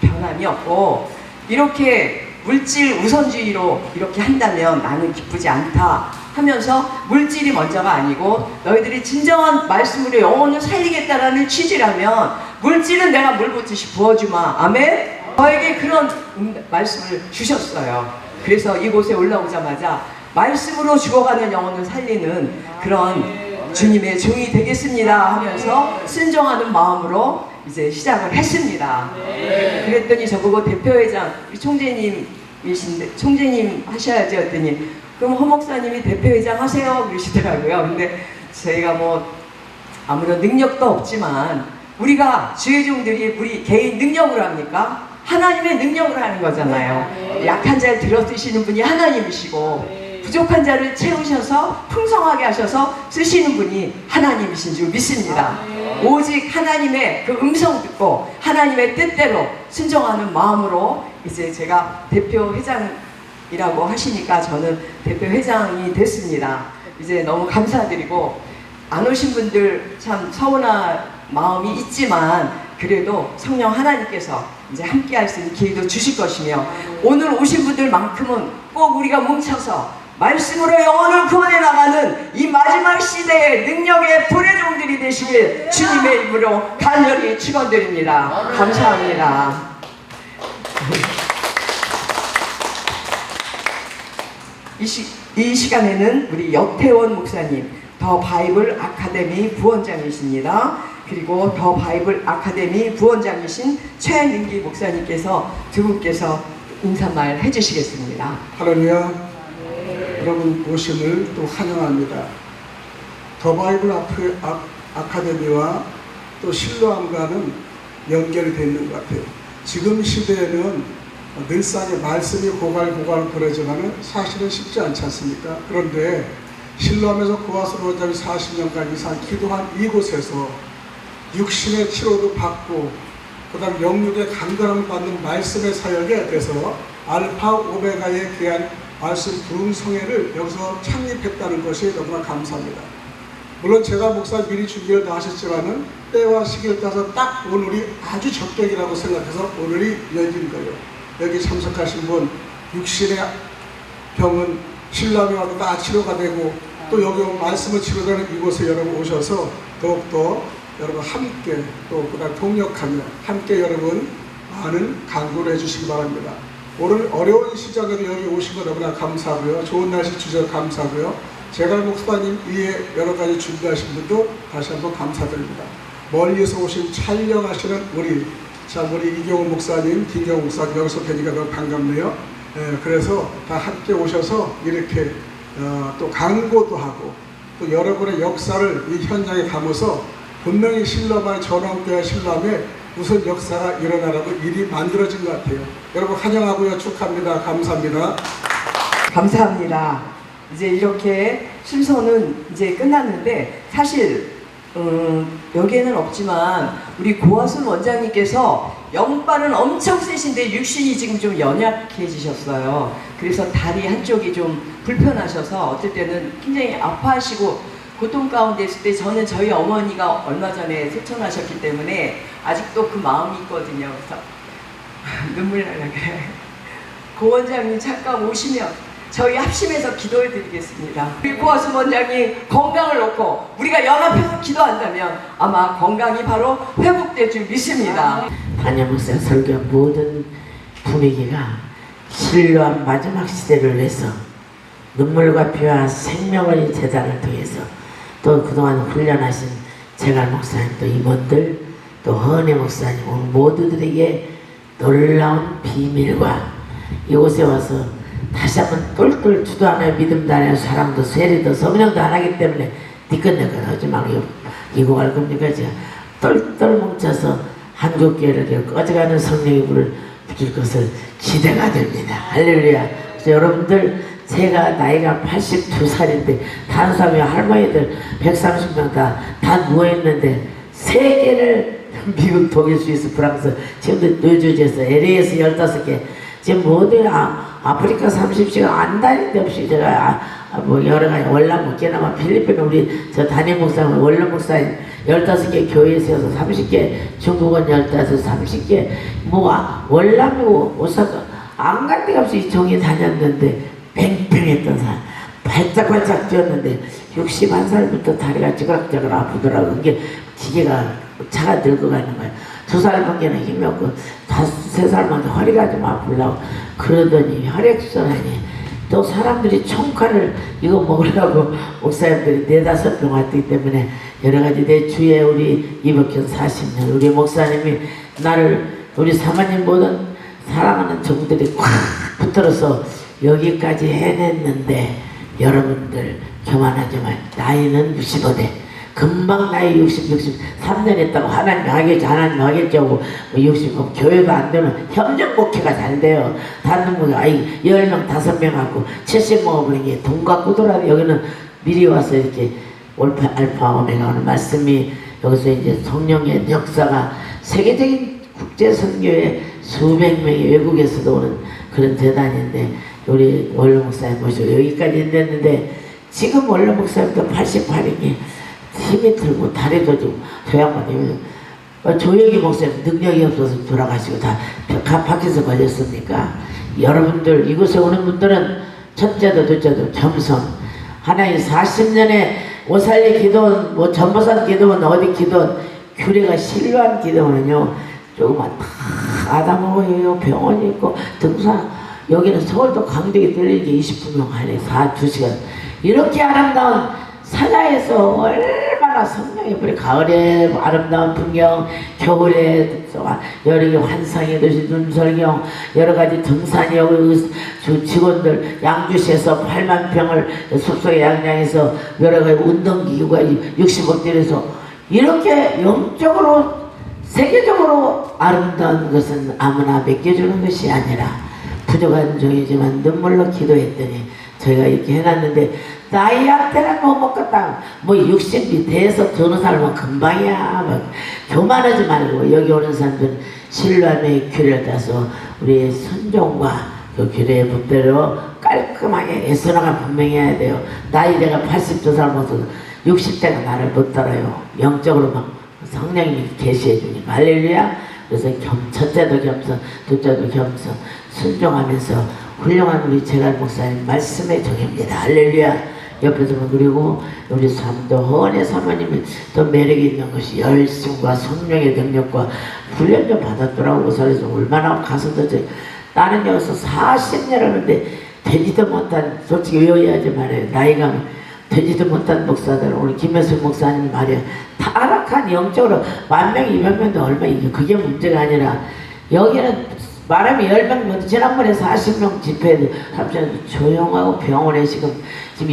Speaker 2: 변함이 없고, 이렇게 물질 우선주의로 이렇게 한다면 나는 기쁘지 않다 하면서, 물질이 먼저가 아니고 너희들이 진정한 말씀으로 영혼을 살리겠다라는 취지라면 물질은 내가 물 붓듯이 부어주마. 아멘. 저에게 그런 말씀을 주셨어요. 그래서 이곳에 올라오자마자 말씀으로 죽어가는 영혼을 살리는 그런 주님의 종이 되겠습니다 하면서 순종하는 마음으로 이제 시작을 했습니다. 그랬더니 저보고 대표회장, 총재님이신데 총재님 하셔야지 했더니, 그럼 허 목사님이 대표회장 하세요 그러시더라고요. 근데 저희가 뭐 아무런 능력도 없지만, 우리가 주의 종들이 우리 개인 능력으로 합니까? 하나님의 능력으로 하는 거잖아요. 약한 자를 들어쓰시는 분이 하나님이시고 부족한 자를 채우셔서 풍성하게 하셔서 쓰시는 분이 하나님이신 줄 믿습니다. 오직 하나님의 그 음성 듣고 하나님의 뜻대로 순종하는 마음으로 이제 제가 대표회장이라고 하시니까 저는 대표회장이 됐습니다. 이제 너무 감사드리고, 안 오신 분들 참 서운한 마음이 있지만 그래도 성령 하나님께서 이제 함께 할 수 있는 기회도 주실 것이며, 오늘 오신 분들만큼은 꼭 우리가 뭉쳐서 말씀으로 영혼을 구원해 나가는 이 마지막 시대의 능력의 불의 종들이 되시길 주님의 이름으로 간절히 축원드립니다. 감사합니다. 이 시간에는 우리 역태원 목사님, 더 바이블 아카데미 부원장이십니다. 그리고 더 바이블 아카데미 부원장이신 최민기 목사님께서 두 분께서 인사말 해주시겠습니다.
Speaker 9: 할렐루야. 여러분 오심을 또 환영합니다. 더 바이블 아카데미와 또 실로암과는 연결이 되어 있는 것 같아요. 지금 시대에는 늘상의 말씀이 고갈고갈 그러지만은 사실은 쉽지 않지 않습니까? 그런데 실로암에서 고아스로 원장이 40년간 이상 기도한 이곳에서 육신의 치료도 받고 그 다음 영육의 간절함을 받는 말씀의 사역에 대해서 알파 오메가에 대한 말씀 부흥성회를 여기서 창립했다는 것이 너무나 감사합니다. 물론 제가 목사 미리 준비를 다 하셨지만은 때와 시기를 따서 딱 오늘이 아주 적격이라고 생각해서 오늘이 열린 거예요. 여기 참석하신 분 육신의 병은 신랑이 와도 다 치료가 되고 또 여기 말씀을 치료되는 이곳에 여러분 오셔서 더욱더 여러분 함께 또 그다음 동력하며 함께 여러분 많은 강구를 해주시기 바랍니다. 오늘 어려운 시장에도 여기 오신 거 너무나 감사하고요. 좋은 날씨 주셔서 감사하고요. 제가 목사님 위에 여러 가지 준비하신 분도 다시 한번 감사드립니다. 멀리서 오신 촬영하시는 우리 이경호 목사님, 김경호 목사님 여기서 뵈니까 너무 반갑네요. 그래서 다 함께 오셔서 이렇게 또 강고도 하고 또 여러분의 역사를 이 현장에 담아서 분명히 신람의 전원교회 신람에 무슨 역사가 일어나라고 일이 만들어진 것 같아요. 여러분 환영하고요. 축하합니다. 감사합니다.
Speaker 2: 감사합니다. 이제 이렇게 순서는 이제 끝났는데 사실 여기에는 없지만 우리 고아순 원장님께서 영빨은 엄청 세신데 육신이 지금 좀 연약해지셨어요. 그래서 다리 한쪽이 좀 불편하셔서 어떨 때는 굉장히 아파하시고 고통 가운데 있을 때 저는 저희 어머니가 얼마 전에 소천하셨기 때문에 아직도 그 마음이 있거든요. 그래서 눈물 나려고 그래요. 고 원장님 잠깐 오시면 저희 합심해서 기도해 드리겠습니다. 우리 고아순 원장님 건강을 놓고 우리가 연합해서 기도한다면 아마 건강이 바로 회복될 줄 믿습니다.
Speaker 1: 담임 목사 설교 모든 분위기가 신료한 마지막 시대를 위해서 눈물과 피와 생명을 제단을 통해서 또 그동안 훈련하신 제갈 목사님 또 임원들 또 헌혜 목사님 오늘 모두들에게 놀라운 비밀과 이곳에 와서 다시 한번 똘똘 주도 안 해요. 믿음도 안 해요. 사랑도 세례도 성령도 안 하기 때문에 니끈니끈 하지 말고 이거 갈 겁니까? 똘똘 뭉쳐서 한국교회를 꺼져가는 성령의 불을 붙일 것을 기대가 됩니다. 할렐루야. 그래서 여러분들 제가 나이가 82살인데 다른 사람이 할머니들 130명 다 누워있는데 세계를 미국, 독일, 스위스, 프랑스 지금도 뉴저지에서 LA에서 15개 지금 모두 아프리카 30시간 안 다닌 데 없이 제가 뭐 여러 가지 월남 목회나마 필리핀 우리 저 담임 목사님 월남 목사님 15개 교회 세워서 30개 중국은 15, 30개 뭐 월남이고 오사카 안 갈 데가 없이 정이 다녔는데 팽팽했던 사람 발짝발짝 뛰었는데 61살부터 다리가 찌그락찌그락 아프더라고. 그게 기계가 차가 늙어가는 거야. 2살 밖에는 힘이 없고 3살 밖에 허리가 좀 아프려고 그러더니 혈액순환이 또 사람들이 총칼을 이거 먹으려고 목사님들이 4-5명 왔기 때문에 여러가지 내 주위에 우리 이복현 40년 우리 목사님이 나를 우리 사모님 모든 사랑하는 종들이 꽉 붙들어서 여기까지 해냈는데 여러분들 교만하지 말 나이는 65대 금방 나이 63년 했다고 하나님 하겠죠. 60 교회도 안 되면 협력 목회가 잘 돼요. 다른 분 10명 5명하고 70 먹어버리니 돈 갖고 돌아도 여기는 미리 와서 이렇게 알파 오메가 오는 말씀이 여기서 이제 성령의 역사가 세계적인 국제 선교에 수백 명이 외국에서도 오는 그런 재단인데 우리 원로 목사님 모시고 여기까지 됐는데 지금 원로 목사님도 88이니 힘이 들고 다리도 좀 조약만 조혁이 목사님 능력이 없어서 돌아가시고 다 밖에서 걸렸습니까? 여러분들 이곳에 오는 분들은 첫째도 둘째도 겸손. 하나님 40년에 오살리 기도원, 뭐 전보산 기도원, 어디 기도원, 규례가 신뢰한 기도원은요 조금만 다 아담하고요 병원이 있고 등산, 여기는 서울도 강대기 들리게 20분명 하네. 2시간 이렇게 아름다운 산하에서 얼마나 성령의 불이, 가을에 아름다운 풍경, 겨울에 여름에 환상의 도시 눈설경, 여러가지 등산이 여기 직원들 양주시에서 8만 평을 숲속에 양양에서 여러가지 운동기구가 60억대에서 이렇게 영적으로 세계적으로 아름다운 것은 아무나 맡겨주는 것이 아니라 부족한 종이지만 눈물로 기도했더니 저희가 이렇게 해놨는데 나이한테는 못 먹겠다. 뭐 60 밑에서 드는 사람은 금방이야. 막 교만하지 말고 여기 오는 사람들은 신뢰함의 규례를 따서 우리의 순종과 그 규례의 법대로 깔끔하게 애써나가 분명해야 돼요. 나이대가 80도 살면서 60대가 나를 못 따라요. 영적으로 막 성령님이 계시해 주니 할렐루야. 그래서 첫째도 겸손, 둘째도 겸손, 순종하면서 훌륭한 우리 재갈 목사님 말씀의 종입니다. 할렐루야. 옆에서 그리고 우리 삼도 허원의 사모님이 또 매력이 있는 것이 열심과 성령의 능력과 훈련 좀 받았더라고. 그래서 얼마나 가서도 나는 여기서 40년 하는데 되지도 못한, 솔직히 의아하지 말아요. 나이가 되지도 못한 목사들, 우리 김혜수 목사님 말이야. 타락한 영적으로 1000명, 200명도 얼마, 이게 그게 문제가 아니라 여기는 말하면 10명, 지난번에 40명 집회에도 조용하고 병원에 지금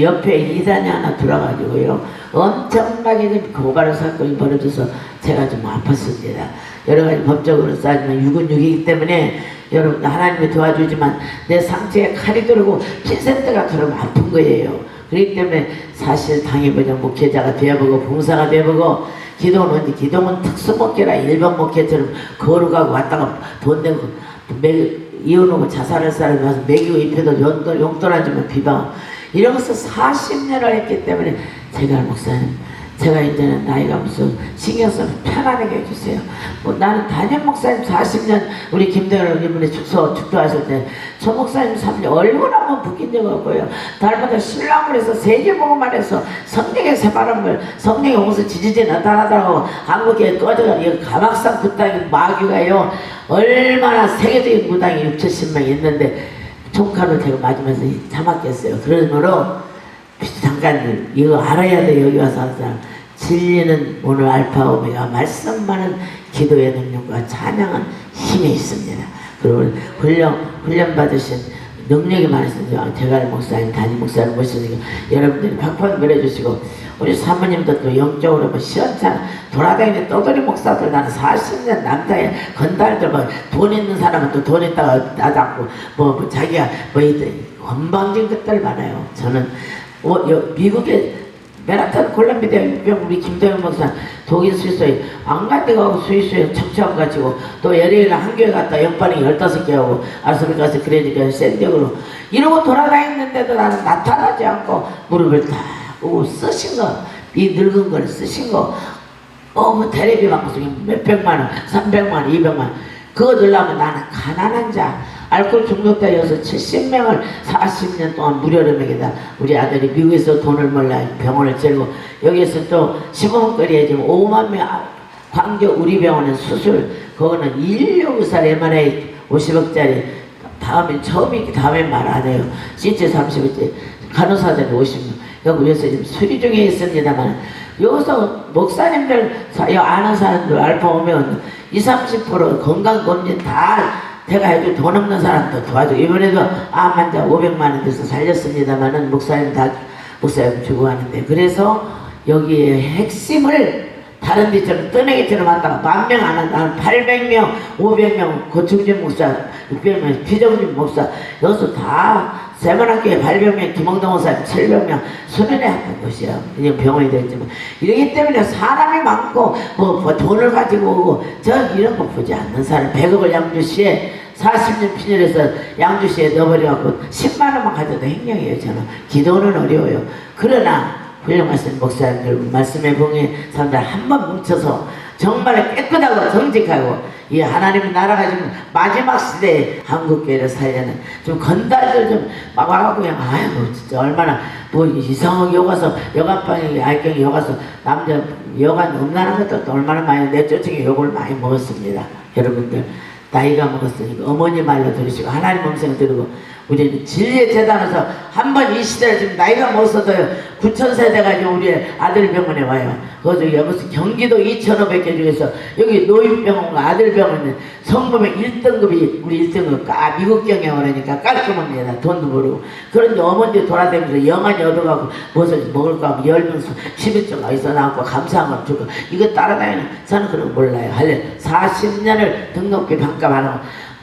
Speaker 1: 옆에 이단이 하나 들어가지고요. 엄청나게 고발의 사건이 벌어져서 제가 좀 아팠습니다. 여러 가지 법적으로 따지면 6은 6이기 때문에 여러분 하나님이 도와주지만 내 상체에 칼이 들어오고 핀센트가 들어오면 아픈 거예요. 그렇기 때문에 사실 당해보자 목회자가 되어보고 봉사가 되어보고 기도는 특수목회라 일반 목회처럼 거룩하고 왔다가 돈 내고 이혼하고 자살할 사람이 와서 먹이고 입혀도 용돈 안 주면 비방, 이런 것을 40년을 했기 때문에 제가 목사님, 제가 이제는 나이가 무슨 신경 써서 편안하게 해주세요. 뭐 나는 담임 목사님 40년, 우리 김대열 이번에 축도하실 때 저 목사님 3년 얼굴 한번 붓긴 적 없고요. 달마다 신랑을 해서 세계복음만 해서 성령의 새바람을, 성령의 홍수 지지지 나타나더라고. 한국에 꺼져가 가막산 굿당이 마귀가요 얼마나 세계적인 무당이 6, 70명 있는데 총칼을 제가 맞으면서 참았겠어요. 그러므로 잠깐 이거 알아야 돼. 여기 와서 항상 진리는 오늘 알파 오메가 말씀만은 기도의 능력과 찬양은 힘이 있습니다. 그리고 훈련 받으신 능력이 많으신 재갈 목사님, 담임 목사님 모시니까 여러분들이 팍팍 밀어주시고, 우리 사모님도 또 영적으로 뭐 시원찮아 돌아다니는 떠돌이 목사들, 나는 40년 남자의 건달들, 뭐 돈 있는 사람은 또 돈 있다가 나잡고 뭐 자기가 뭐 건방진 것들 많아요. 저는 미국에 맨하탄 콜롬비아 우리 김대현 목사 독일 스위스에 안 간 데가 하고 스위스에 척척 가지고 또 LA를 한 교회 갔다 연반이 15개 하고 아스를 가서 그러니까 샌디에고로 이러고 돌아다녔는데도 나는 나타나지 않고 무릎을 딱 쓰신 거, 이 늙은 걸 쓰신 거, 뭐 테레비 방송에 몇백만 원, 300만 원, 200만 원 그거 들려면 나는 가난한 자, 알코올 중독자여서 70명을 40년 동안 무료로 먹이다. 우리 아들이 미국에서 돈을 몰라 병원을 째고 여기에서 또 15분거리에 지금 5만 명 광교 우리 병원은 수술, 그거는 1.6살 MRI 50억짜리 다음에 처음이기 다음에 말 안 해요. CT 30억짜리 간호사들이 50명. 여기서 지금 수리 중에 있습니다만 여기서 목사님들 아는 사람들 알파 오면 20-30% 건강검진 다 제가 해도 돈 없는 사람도 도와줘. 이번에도 암 환자 500만 원 돼서 살렸습니다만은 목사님 주고 하는데, 그래서 여기에 핵심을 다른 데처럼 떠내기처럼 한다가 10,000명 안 한다. 800명, 500명 고충진 목사, 600명 피정진 목사, 여기서 다 세만학교에 800명, 김홍동 목사 700명 수련회 하는 곳이야. 그냥 병원이 되지만 이러기 때문에 사람이 많고 뭐 돈을 가지고 오고 이런 거 보지 않는 사람. 100억을 양주시에 40년 핀혈해서 양주시에 넣어버려갖고 10만 원만 가져도 행령이에요. 저는 기도는 어려워요. 그러나 훌륭하신 목사님들 말씀에 봉해 사람들 한번 뭉쳐서 정말 깨끗하고 정직하고 이 하나님 나라가 지금 마지막 시대에 한국교회를 살려는 좀 건달들 좀 막 와갖고 그냥 아이고 진짜 얼마나 뭐 이상하게 여가서 여간방에 알경에 여가서 남자 여간 음란한 것도 또 얼마나 많이 내쫓기 욕을 많이 먹었습니다. 여러분들 나이가 먹었으니까 어머니 말로 들으시고 하나님 음성을 들으고 우리는 진리의 재단에서 한번 이 시대에 지금 나이가 먹었어도요 9,000세대 가지고 우리 아들 병원에 와요. 거기 무슨 경기도 2,500개 중에서 여기 노인병원과 아들병원은 성범의 1등급이 우리 1등급 미국 경영을 깔끔합니다. 돈도 벌고 그런데 어머니 돌아다니면서 영안이 얻어가고 무엇을 먹을까 하면 10명 11종 어디서 나왔고 감사한 걸 주고 이거 따라다니는 저는 그런 거 몰라요. 할래 40년을 등록비 반값 안 하고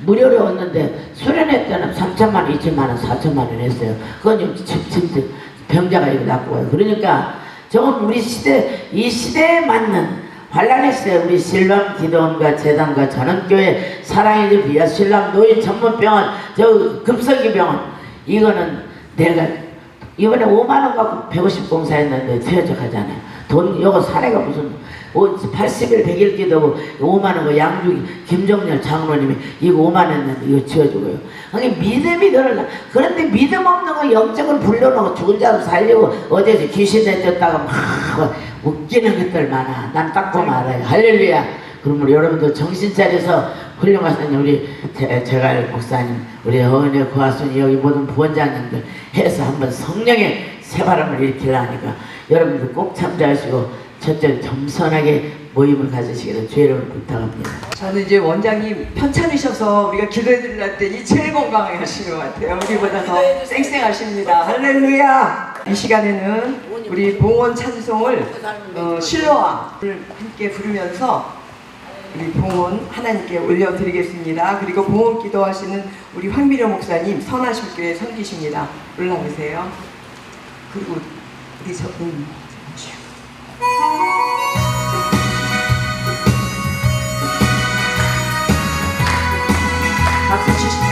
Speaker 1: 무료로 얻는데 수련회 때는 3천만 원, 2천만 원, 4천만 원 했어요. 그건 좀 진짜 병자가 이거 나쁘고요. 그러니까 저건 우리 시대 이 시대에 맞는 환란의 시대 우리 신랑 기도원과 재단과 전원교회 사랑의 집 비아 신랑 노인 전문병원 저 급성기 병원 이거는 내가 이번에 5만 원 갖고 150 봉사했는데 퇴직하잖아요. 돈 요거 사례가 무슨 80일 100일 기도고 5만 원 양주 김정렬 장로님이 이거 5만 원 했는데 이거 지어주고요. 아니 믿음이 늘어나. 그런데 믿음 없는 거 영적을 불러놓고 죽은 자도 살리고 어디서 귀신 내쫓다가 막 웃기는 것들 많아. 난 딱 보면 알아요. 할렐루야. 그러면 여러분들 정신 차려서 훌륭하신 우리 제갈 목사님 우리 어은혜 고아순이 여기 모든 부원장님들 해서 한번 성령의 새바람을 일으키려니까 여러분들 꼭 참조하시고 첫째 겸손하게 모임을 가지시기를 주의를 부탁합니다.
Speaker 2: 저는 이제 원장님 편찮으셔서 우리가 기도해 드리려 했더니 제일 건강해 하시는 것 같아요. 우리보다 더 쌩쌩하십니다. 할렐루야. 이 시간에는 우리 봉헌 찬송을 실로암을 함께 부르면서 우리 봉헌 하나님께 올려드리겠습니다. 그리고 봉헌 기도하시는 우리 황미려 목사님 선하실교회 섬기십니다. 올라오세요. 그리고 우리 박수 치시죠.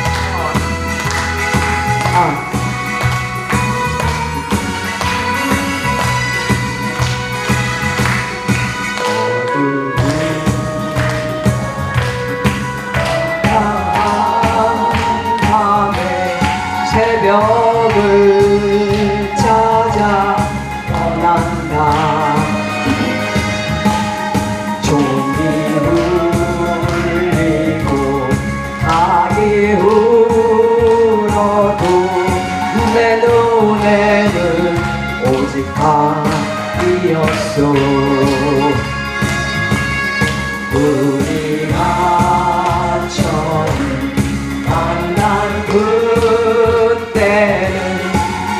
Speaker 2: 밤에 새벽을 찾아 떠난다. 종이 울리고 닭이 울어도 내 눈에는 오직 닭이었어. 우리가 처음 만난 그때는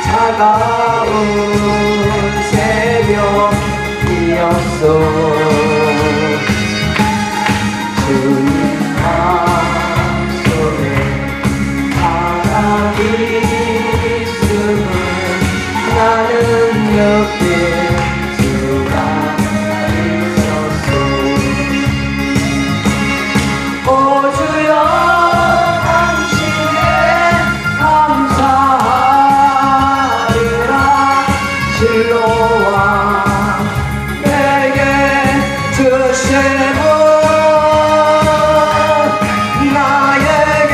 Speaker 2: 차가운 새벽이었어. 주님 마음속에 사랑이 있음을 나는 느낄 수가 있었어. 오 주여 당신께 감사하리라. 실로와 내게 주시는 나에게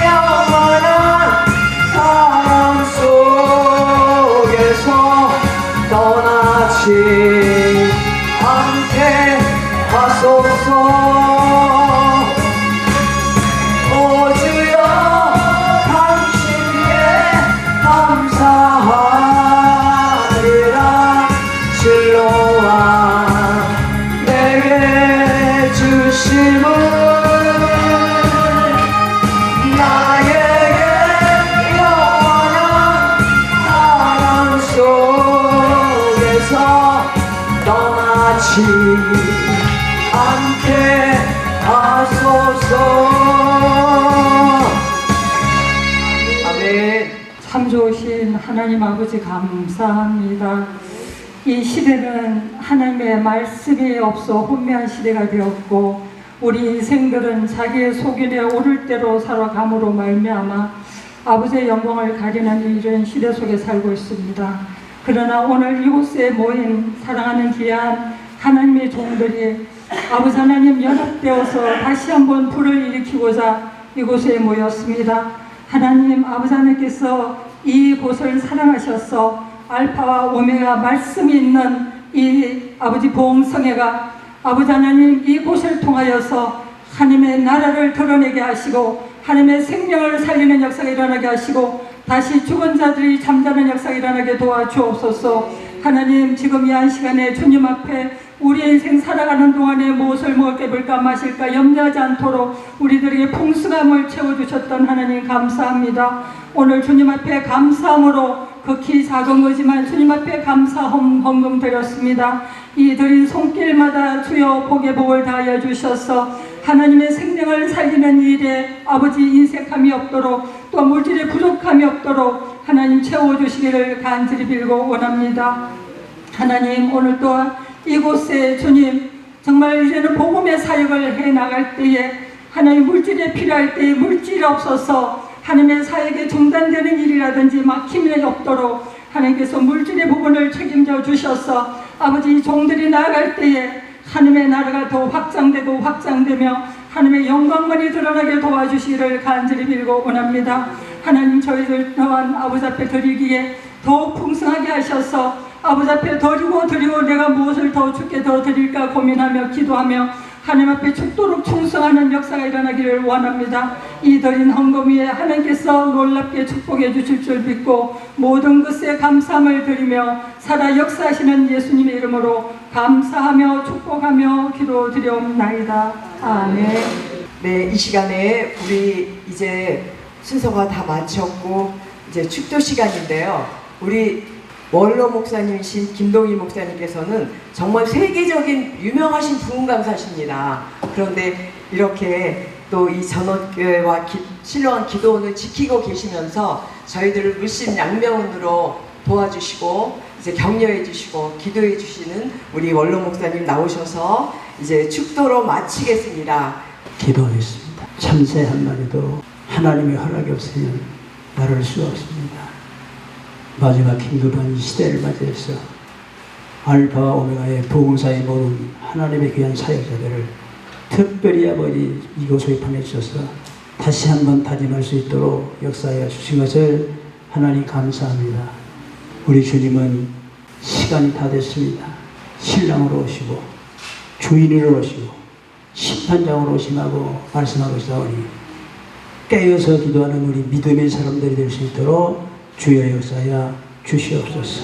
Speaker 2: 영원한 사랑 속에서 떠나지 않게 하소서. 오 주여 당신께 감사하리라. 실로와 내게 주심을 나에게 영원한 사랑 속에서 떠나지 않게 하소서. 아멘.
Speaker 10: 참 좋으신 하나님 아버지 감사합니다. 이 시대는 하나님의 말씀이 없어 혼미한 시대가 되었고 우리 인생들은 자기의 소견에 오를 대로 살아감으로 말미암아 아버지의 영광을 가리는 이런 시대 속에 살고 있습니다. 그러나 오늘 이곳에 모인 사랑하는 귀한 하나님의 종들이 아버지 하나님 연합되어서 다시 한번 불을 일으키고자 이곳에 모였습니다. 하나님 아버지 하나님께서 이곳을 사랑하셔서 알파와 오메가 말씀이 있는 이 아버지 보응성회가 아버지 하나님 이곳을 통하여서 하나님의 나라를 드러내게 하시고 하나님의 생명을 살리는 역사가 일어나게 하시고 다시 죽은 자들이 잠자는 역사가 일어나게 도와주옵소서. 하나님 지금 이 한 시간에 주님 앞에 우리 인생 살아가는 동안에 무엇을 먹을까 입을까 마실까 염려하지 않도록 우리들에게 풍성함을 채워주셨던 하나님 감사합니다. 오늘 주님 앞에 감사함으로 극히 작은 거지만 주님 앞에 감사 헌금 드렸습니다. 이 드린 손길마다 주여 복의 복을 다하여 주셔서 하나님의 생명을 살리는 일에 아버지 인색함이 없도록 또 물질의 부족함이 없도록 하나님 채워주시기를 간절히 빌고 원합니다. 하나님 오늘 또한 이곳에 주님 정말 이제는 복음의 사역을 해나갈 때에 하나님 물질이 필요할 때에 물질이 없어서 하나님의 사역에 중단되는 일이라든지 막힘이 없도록 하나님께서 물질의 부분을 책임져 주셔서 아버지 종들이 나아갈 때에 하나님의 나라가 더 확장되고 확장되며 하나님의 영광만이 드러나게 도와주시기를 간절히 빌고 원합니다. 하나님 저희들 또한 아버지 앞에 드리기에 더욱 풍성하게 하셔서 아버지 앞에 드리고 내가 무엇을 더 주께 더 드릴까 고민하며 기도하며 하나님 앞에 죽도록 충성하는 역사가 일어나기를 원합니다. 이 드린 헌금 위에 하나님께서 놀랍게 축복해 주실 줄 믿고 모든 것에 감사함을 드리며 살아 역사하시는 예수님의 이름으로 감사하며 축복하며 기도드리옵나이다. 아멘.
Speaker 2: 네, 이 시간에 우리 이제 순서가 다 마쳤고 이제 축도 시간인데요. 우리 원로 목사님이신 김동희 목사님께서는 정말 세계적인 유명하신 부흥강사십니다. 그런데 이렇게 또 이 전원교회와 신령한 기도원을 지키고 계시면서 저희들을 물심양면으로 도와주시고 이제 격려해 주시고 기도해 주시는 우리 원로 목사님 나오셔서 이제 축도로 마치겠습니다.
Speaker 6: 기도하겠습니다. 참새 한 마리도 하나님의 허락이 없으면 나를 수 없습니다. 마지막 긴급한 이 시대를 맞이해서 알파와 오메가의 부흥사의 모든 하나님의 귀한 사역자들을 특별히 아버지 이곳에 보내주셔서 다시 한번 다짐할 수 있도록 역사하여 주신 것을 하나님 감사합니다. 우리 주님은 시간이 다 됐습니다. 신랑으로 오시고 주인으로 오시고 심판장으로 오심하고 말씀하고 있사오니 깨어서 기도하는 우리 믿음의 사람들이 될 수 있도록 주여 역사하여 주시옵소서.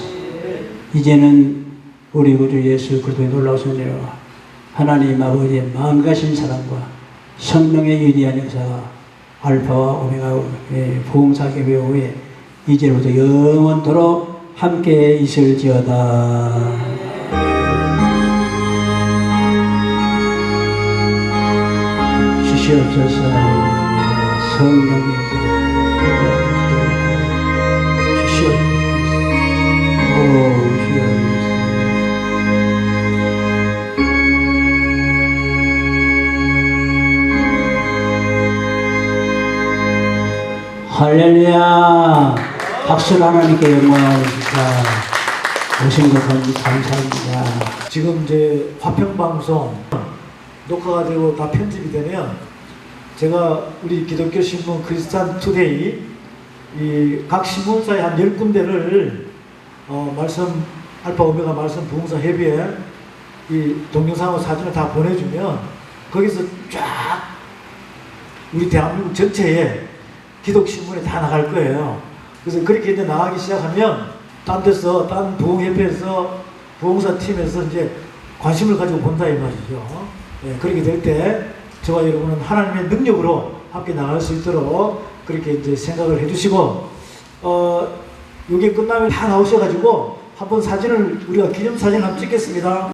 Speaker 6: 이제는 우리 구주 예수 그리스도의 놀라우신 은혜와 하나님 아버지의 마음 가신 사랑과 성령의 위대한 역사가 알파와 오메가의 부흥사교회 후에 이제부터 영원토록 함께 있을지어다. 주시옵소서. 성령께서 할렐루야. 박수로 하나님께 영광합니다. 오신 것 감사합니다.
Speaker 5: 지금 이제 화평방송 녹화가 되고 다 편집이 되면 제가 우리 기독교 신문 크리스찬 투데이 이 각 신문사의 한 10군데를 말씀 알파 오메가 말씀 부흥사 협의회 이 동영상과 사진을 다 보내주면 거기서 쫙 우리 대한민국 전체에 기독신문에 다 나갈 거예요. 그래서 그렇게 이제 나가기 시작하면 딴 데서 딴 부흥협회에서 부흥사 팀에서 이제 관심을 가지고 본다 이 말이죠. 예, 그렇게 될 때 저와 여러분은 하나님의 능력으로 함께 나갈 수 있도록 그렇게 이제 생각을 해주시고 이게 끝나면 다 나오셔가지고 한번 사진을 우리가 기념사진 한번 찍겠습니다.